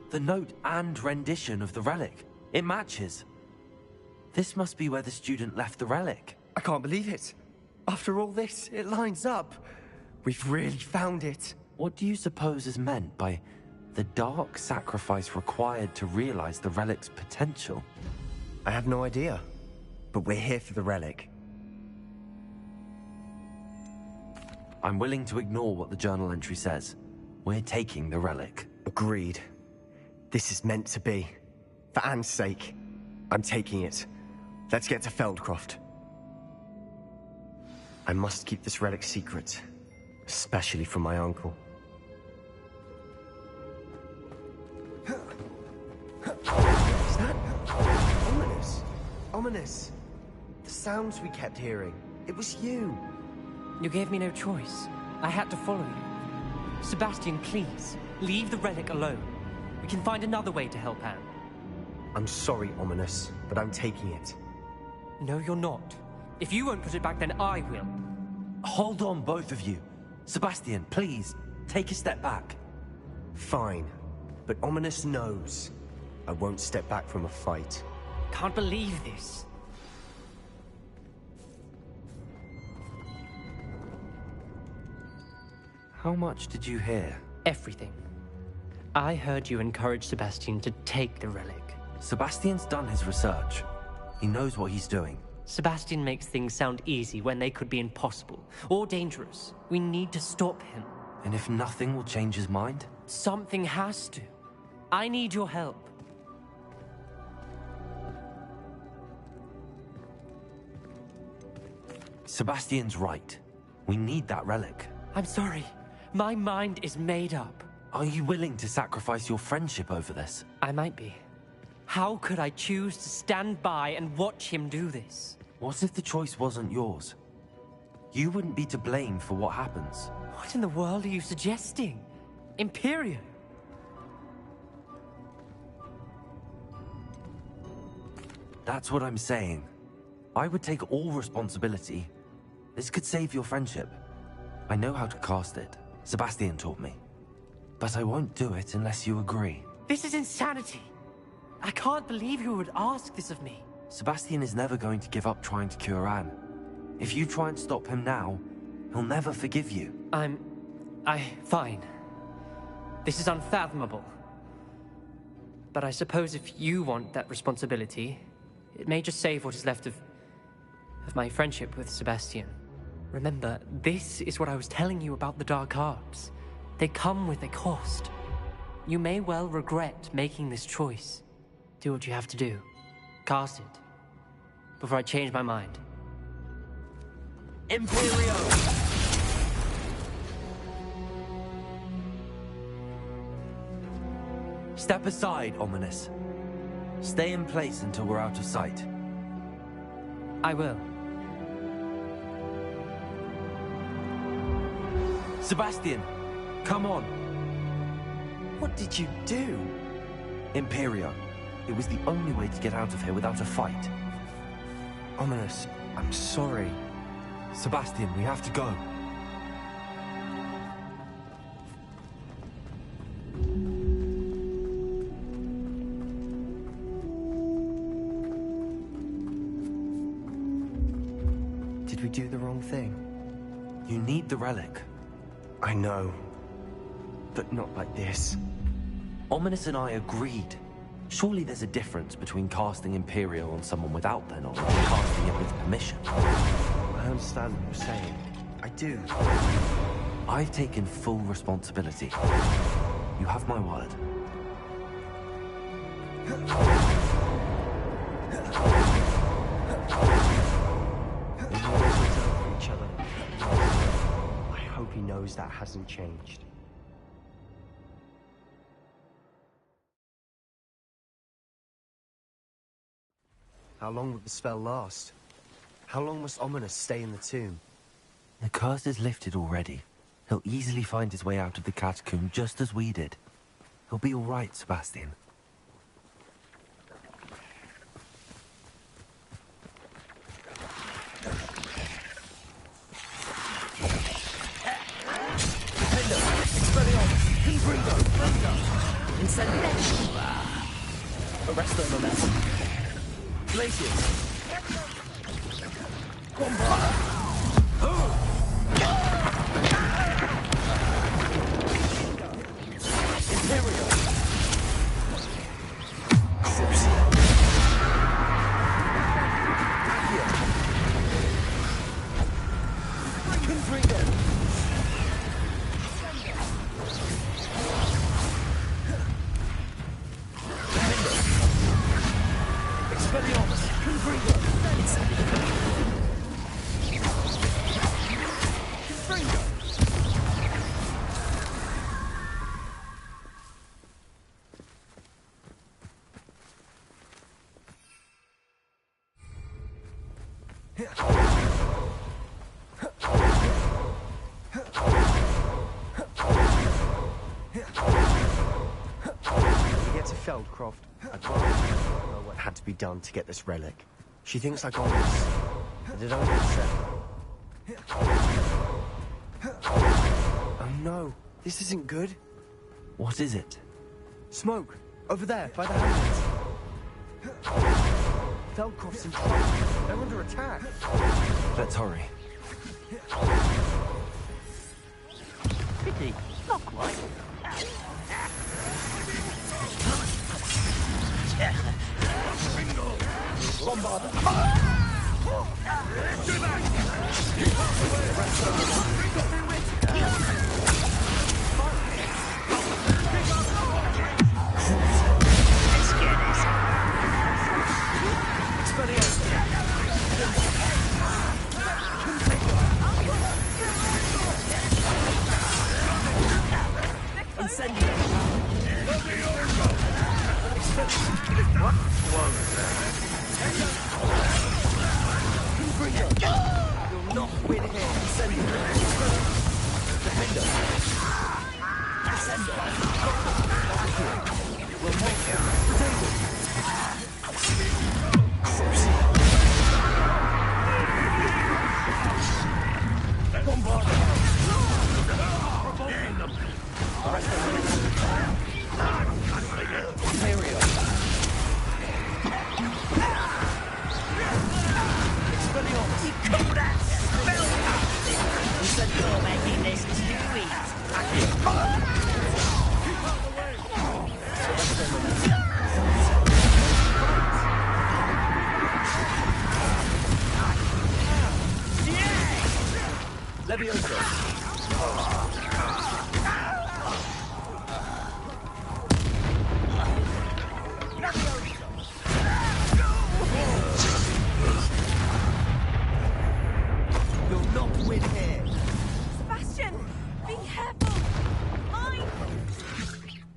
The note and rendition of the relic. It matches. This must be where the student left the relic. I can't believe it. After all this, it lines up. We've really found it. What do you suppose is meant by the dark sacrifice required to realize the relic's potential? I have no idea. But we're here for the relic. I'm willing to ignore what the journal entry says. We're taking the relic. Agreed. This is meant to be. For Anne's sake. I'm taking it. Let's get to Feldcroft. I must keep this relic secret. Especially from my uncle. Is that ominous? Ominous. The sounds we kept hearing. It was you. You gave me no choice. I had to follow you. Sebastian, please, leave the relic alone. We can find another way to help Anne. I'm sorry, Ominous, but I'm taking it. No, you're not. If you won't put it back, then I will. Hold on, both of you. Sebastian, please, take a step back. Fine. But Ominous knows. I won't step back from a fight. Can't believe this. How much did you hear? Everything. I heard you encourage Sebastian to take the relic. Sebastian's done his research. He knows what he's doing. Sebastian makes things sound easy when they could be impossible or dangerous. We need to stop him. And if nothing will change his mind? Something has to. I need your help. Sebastian's right. We need that relic. I'm sorry. My mind is made up. Are you willing to sacrifice your friendship over this? I might be. How could I choose to stand by and watch him do this? What if the choice wasn't yours? You wouldn't be to blame for what happens. What in the world are you suggesting? Imperio? That's what I'm saying. I would take all responsibility. This could save your friendship. I know how to cast it. Sebastian taught me. But I won't do it unless you agree. This is insanity. I can't believe you would ask this of me. Sebastian is never going to give up trying to cure Anne. If you try and stop him now, he'll never forgive you. Fine. This is unfathomable. But I suppose if you want that responsibility, it may just save what is left of my friendship with Sebastian. Remember, this is what I was telling you about the dark arts. They come with a cost. You may well regret making this choice. Do what you have to do. Cast it. Before I change my mind. Imperio! Step aside, Ominous. Stay in place until we're out of sight. I will. Sebastian, come on. What did you do? Imperio. It was the only way to get out of here without a fight. Ominous, I'm sorry. Sebastian, we have to go. Did we do the wrong thing? You need the relic. I know. But not like this. Ominous and I agreed. Surely there's a difference between casting Imperio on someone without their knowledge and casting it with permission. I understand what you're saying. I do. I've taken full responsibility. You have my word. We always looked out for each other. I hope he knows that hasn't changed. How long will the spell last? How long must Ominous stay in the tomb? The curse is lifted already. He'll easily find his way out of the catacomb just as we did. He'll be all right, Sebastian. Arrest them on that. Glaciers. Bombard. Imperio. Feldcroft, I'd rather know what had to be done to get this relic. She thinks I got this, but it only upset her. Oh no, this isn't good. What is it? Smoke, over there, by the hamlet. Feldcroft's in trouble. They're under attack. Let's hurry. Pity, not quite. Bombard.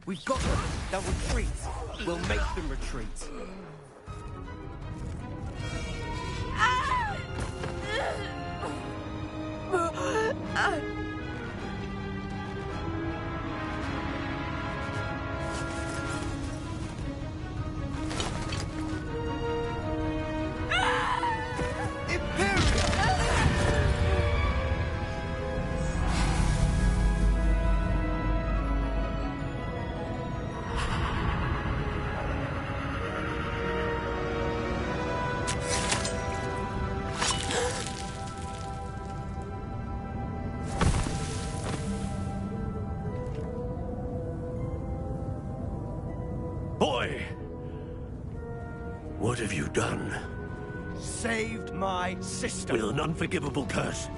We've got them. They'll retreat. We'll make them retreat. Boy! What have you done? Saved my sister. With an unforgivable curse.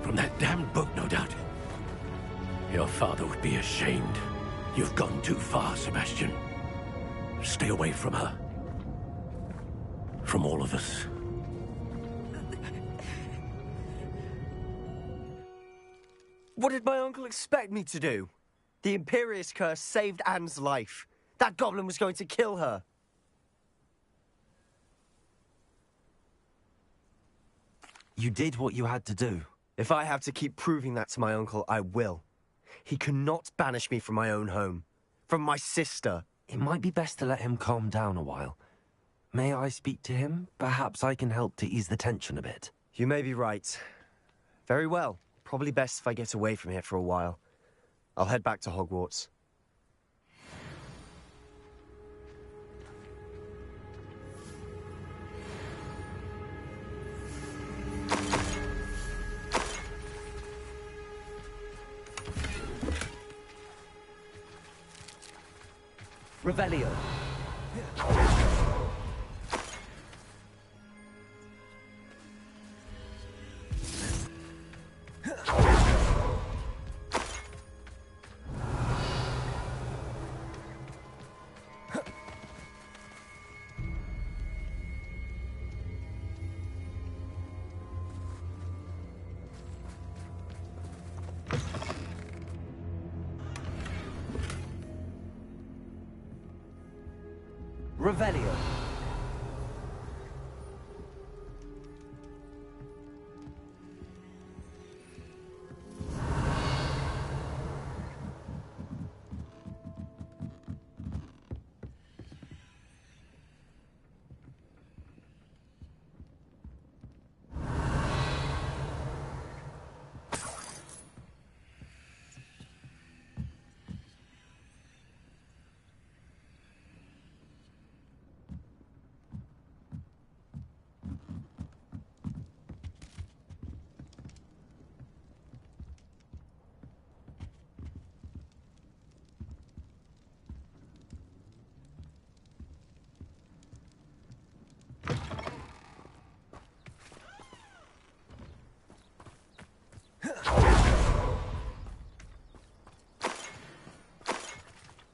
From that damned book, no doubt. Your father would be ashamed. You've gone too far, Sebastian. Stay away from her. From all of us. What did my uncle expect me to do? The Imperious curse saved Anne's life. That goblin was going to kill her. You did what you had to do. If I have to keep proving that to my uncle, I will. He cannot banish me from my own home. From my sister. It might be best to let him calm down a while. May I speak to him? Perhaps I can help to ease the tension a bit. You may be right. Very well. Probably best if I get away from here for a while. I'll head back to Hogwarts. Revelio. Revelio.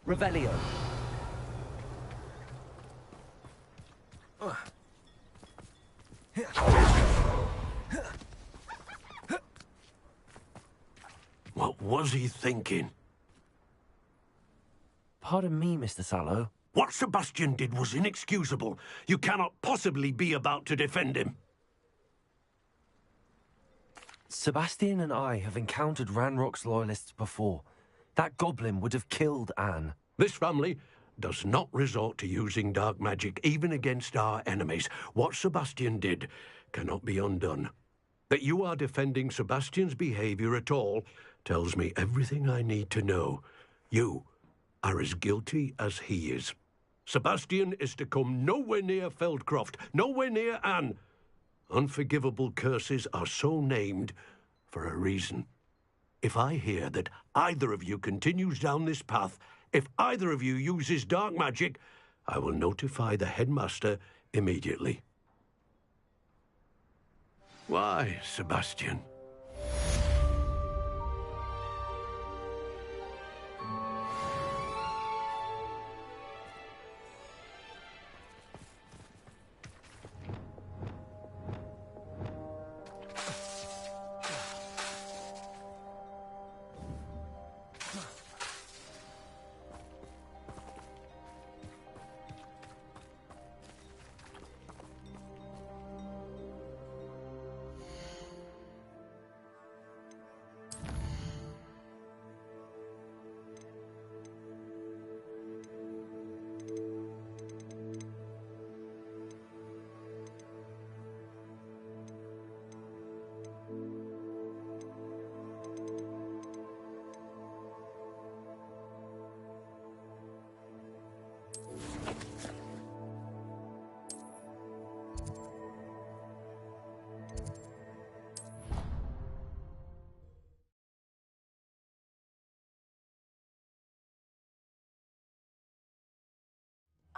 Revelio. What was he thinking? Pardon me, Mr. Sallow. What Sebastian did was inexcusable. You cannot possibly be about to defend him. Sebastian and I have encountered Ranrock's loyalists before. That goblin would have killed Anne. This family does not resort to using dark magic, even against our enemies. What Sebastian did cannot be undone. That you are defending Sebastian's behavior at all tells me everything I need to know. You are as guilty as he is. Sebastian is to come nowhere near Feldcroft, nowhere near Anne. Unforgivable curses are so named for a reason. If I hear that either of you continues down this path, if either of you uses dark magic, I will notify the headmaster immediately. Why, Sebastian?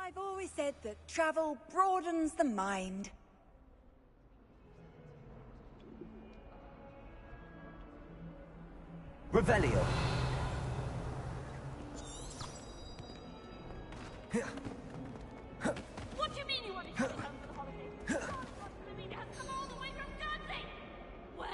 I've always said that travel broadens the mind. Revelio. What do you mean you want to come home for the holidays? God wants to meet us come all the way from Dudley! Where?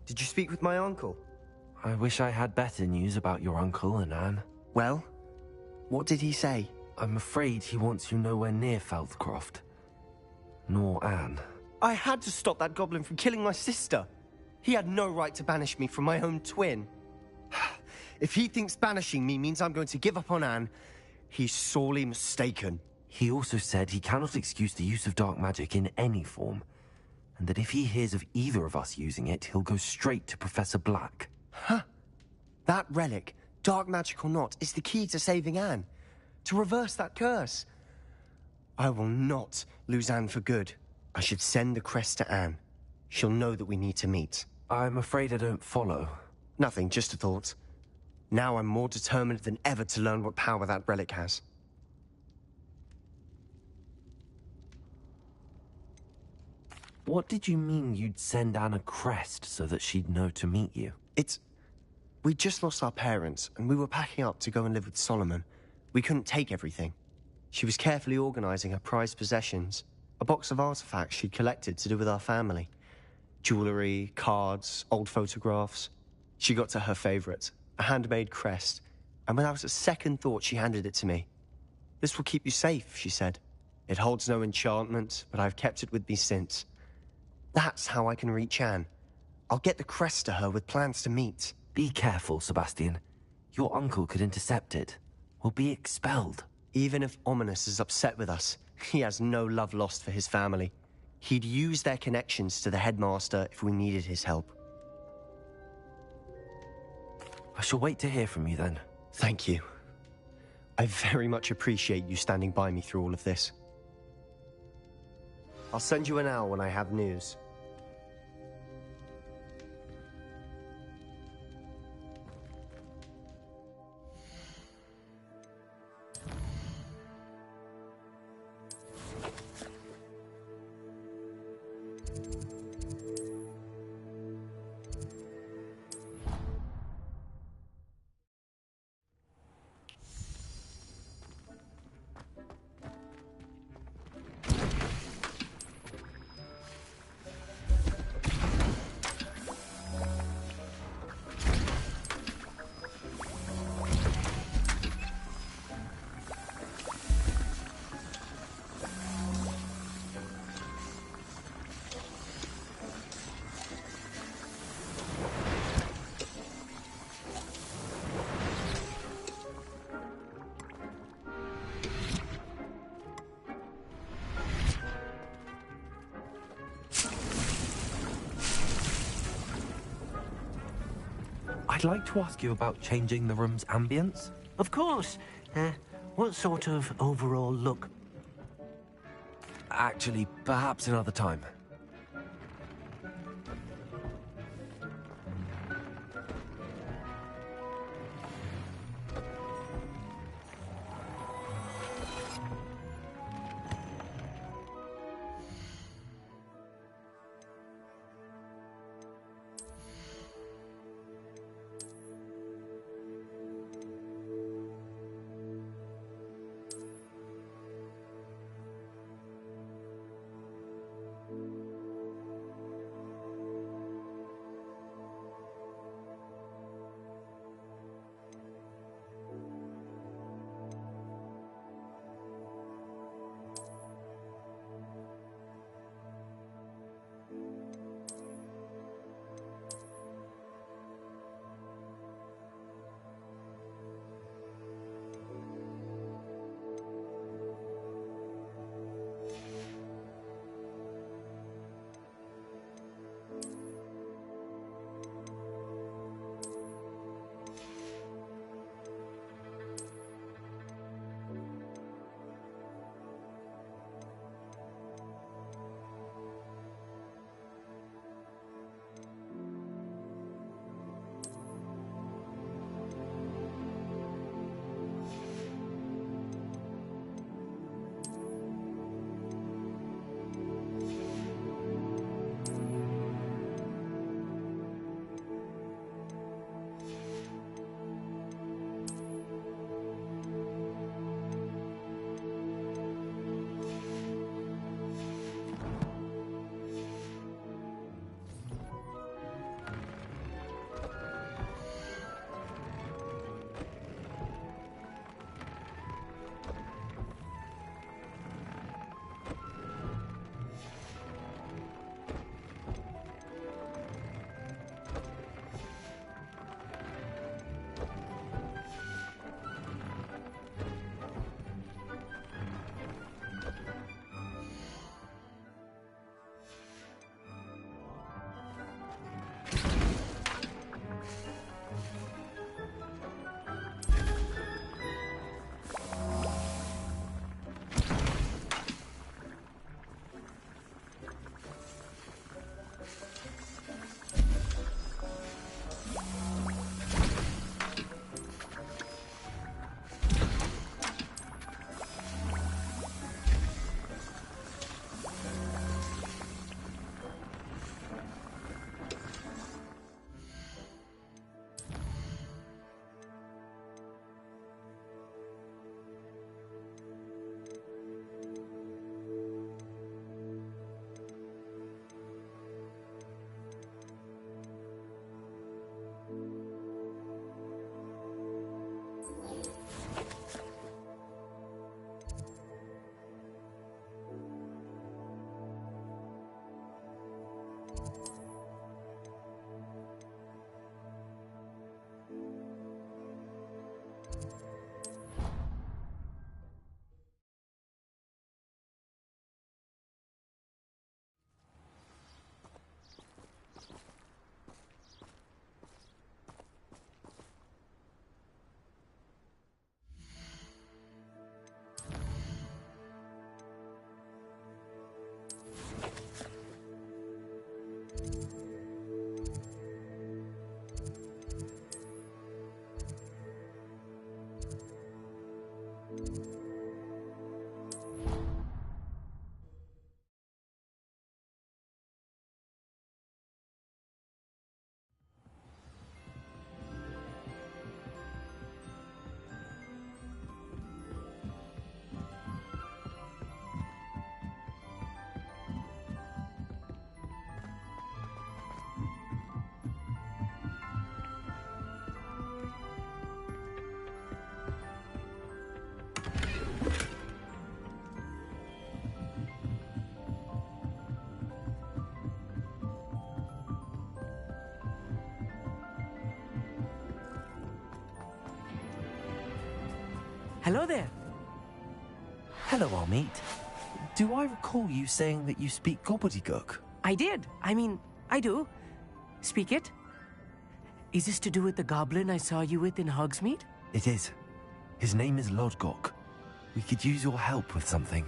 Did you speak with my uncle? I wish I had better news about your uncle and Anne. Well, what did he say? I'm afraid he wants you nowhere near Feldcroft. Nor Anne. I had to stop that goblin from killing my sister. He had no right to banish me from my own twin. If he thinks banishing me means I'm going to give up on Anne, he's sorely mistaken. He also said he cannot excuse the use of dark magic in any form, and that if he hears of either of us using it, he'll go straight to Professor Black. Huh. That relic, dark magic or not, is the key to saving Anne. To reverse that curse. I will not lose Anne for good. I should send the crest to Anne. She'll know that we need to meet. I'm afraid I don't follow. Nothing, just a thought. Now I'm more determined than ever to learn what power that relic has. What did you mean you'd send Anne a crest so that she'd know to meet you? We just lost our parents, and we were packing up to go and live with Solomon. We couldn't take everything. She was carefully organizing her prized possessions, a box of artifacts she'd collected to do with our family. Jewelry, cards, old photographs. She got to her favorite, a handmade crest, and without a second thought she handed it to me. This will keep you safe, she said. It holds no enchantment, but I've kept it with me since. That's how I can reach Anne. I'll get the crest to her with plans to meet. Be careful, Sebastian. Your uncle could intercept it. We'll be expelled. Even if Ominous is upset with us, he has no love lost for his family. He'd use their connections to the headmaster if we needed his help. I shall wait to hear from you then. Thank you. I very much appreciate you standing by me through all of this. I'll send you an owl when I have news. I'd like to ask you about changing the room's ambience. Of course. What sort of overall look? Actually, perhaps another time. Hello there. Hello, Armeet. Do I recall you saying that you speak gobbledygook? I did. I mean, I do. Speak it. Is this to do with the goblin I saw you with in Hogsmeade? It is. His name is Lodgok. We could use your help with something.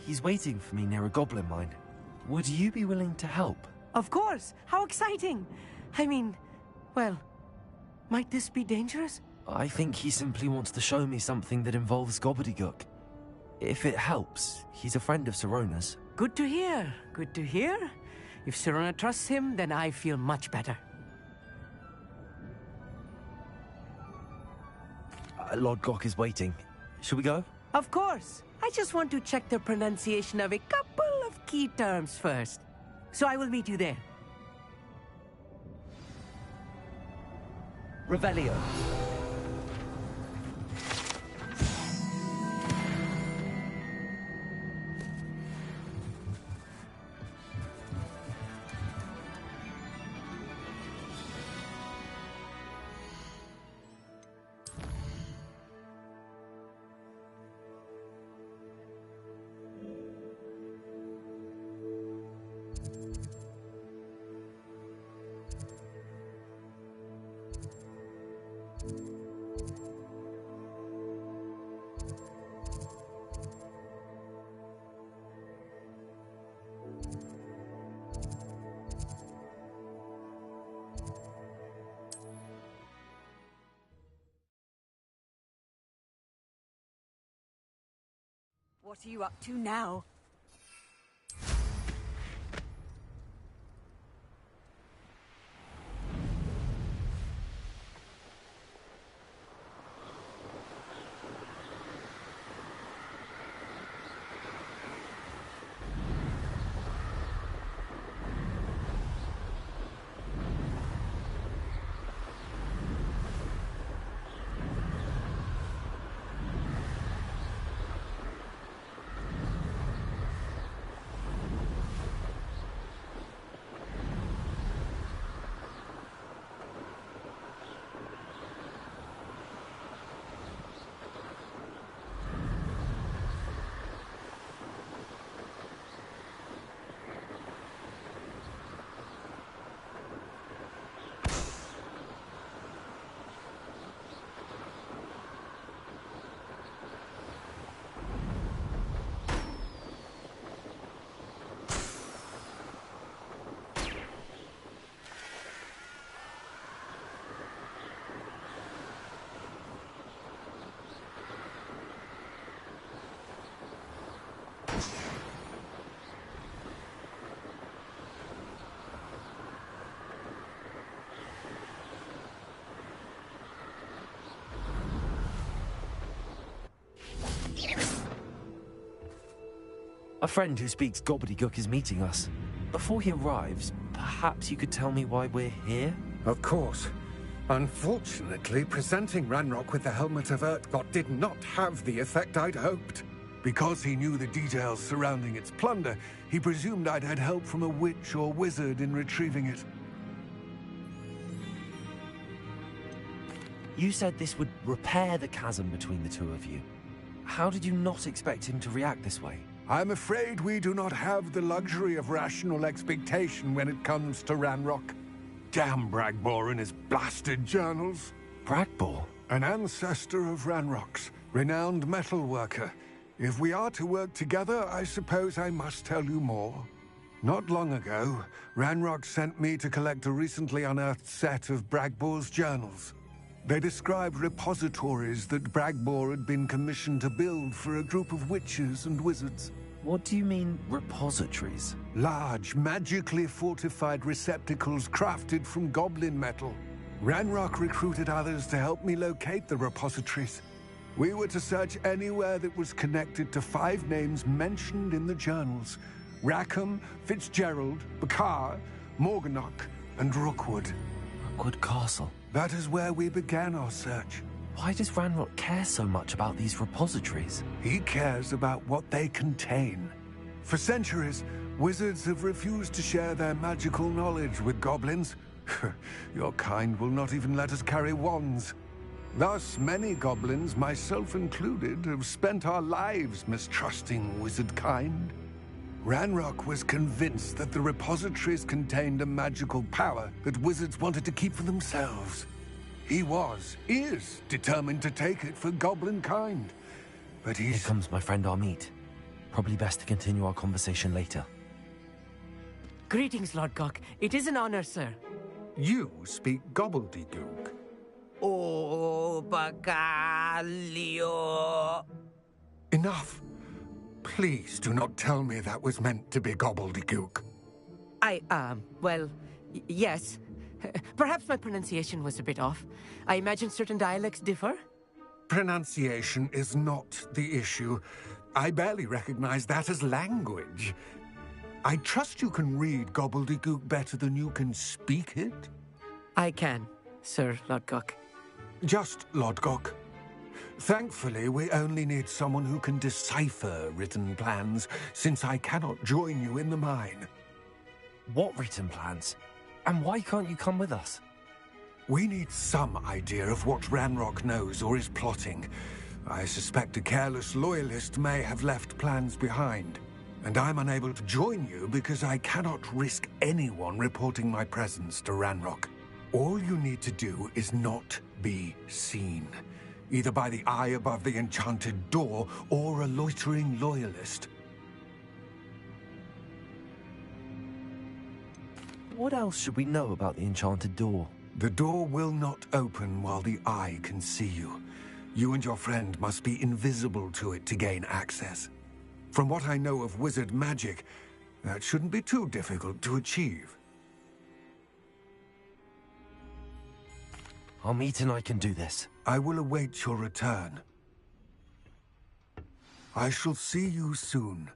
He's waiting for me near a goblin mine. Would you be willing to help? Of course. How exciting. I mean, well, might this be dangerous? I think he simply wants to show me something that involves gobbledygook. If it helps, he's a friend of Sirona's. Good to hear. Good to hear. If Sirona trusts him, then I feel much better. Lodgok is waiting. Shall we go? Of course. I just want to check the pronunciation of a couple of key terms first. So I will meet you there. Revelio. What are you up to now? A friend who speaks gobbledygook is meeting us. Before he arrives, perhaps you could tell me why we're here? Of course. Unfortunately, presenting Ranrock with the Helmet of Urtkot did not have the effect I'd hoped. Because he knew the details surrounding its plunder, he presumed I'd had help from a witch or wizard in retrieving it. You said this would repair the chasm between the two of you. How did you not expect him to react this way? I'm afraid we do not have the luxury of rational expectation when it comes to Ranrock. Damn Bragbor and his blasted journals. Bragbor? An ancestor of Ranrock's, renowned metal worker. If we are to work together, I suppose I must tell you more. Not long ago, Ranrock sent me to collect a recently unearthed set of Bragbor's journals. They described repositories that Bragbor had been commissioned to build for a group of witches and wizards. What do you mean, repositories? Large, magically fortified receptacles crafted from goblin metal. Ranrock recruited others to help me locate the repositories. We were to search anywhere that was connected to 5 names mentioned in the journals: Rackham, Fitzgerald, Bakar, Morganach, and Rookwood. Rookwood Castle? That is where we began our search. Why does Ranrock care so much about these repositories? He cares about what they contain. For centuries, wizards have refused to share their magical knowledge with goblins. Your kind will not even let us carry wands. Thus, many goblins, myself included, have spent our lives mistrusting wizard kind. Ranrock was convinced that the repositories contained a magical power that wizards wanted to keep for themselves. He is determined to take it for goblin kind. But Here comes my friend Amit. Probably best to continue our conversation later. Greetings, Lord Cock. It is an honor, sir. You speak gobbledygook. Oh, Bacalio. Enough. Please do not tell me that was meant to be gobbledygook. Well, yes. Perhaps my pronunciation was a bit off. I imagine certain dialects differ? Pronunciation is not the issue. I barely recognize that as language. I trust you can read gobbledygook better than you can speak it? I can, Sir Lodgok. Just Lodgok. Thankfully, we only need someone who can decipher written plans, since I cannot join you in the mine. What written plans? And why can't you come with us? We need some idea of what Ranrock knows or is plotting. I suspect a careless loyalist may have left plans behind. And I'm unable to join you because I cannot risk anyone reporting my presence to Ranrock. All you need to do is not be seen, either by the eye above the enchanted door or a loitering loyalist. What else should we know about the enchanted door? The door will not open while the eye can see you. You and your friend must be invisible to it to gain access. From what I know of wizard magic, that shouldn't be too difficult to achieve. Amit and I can do this. I will await your return. I shall see you soon.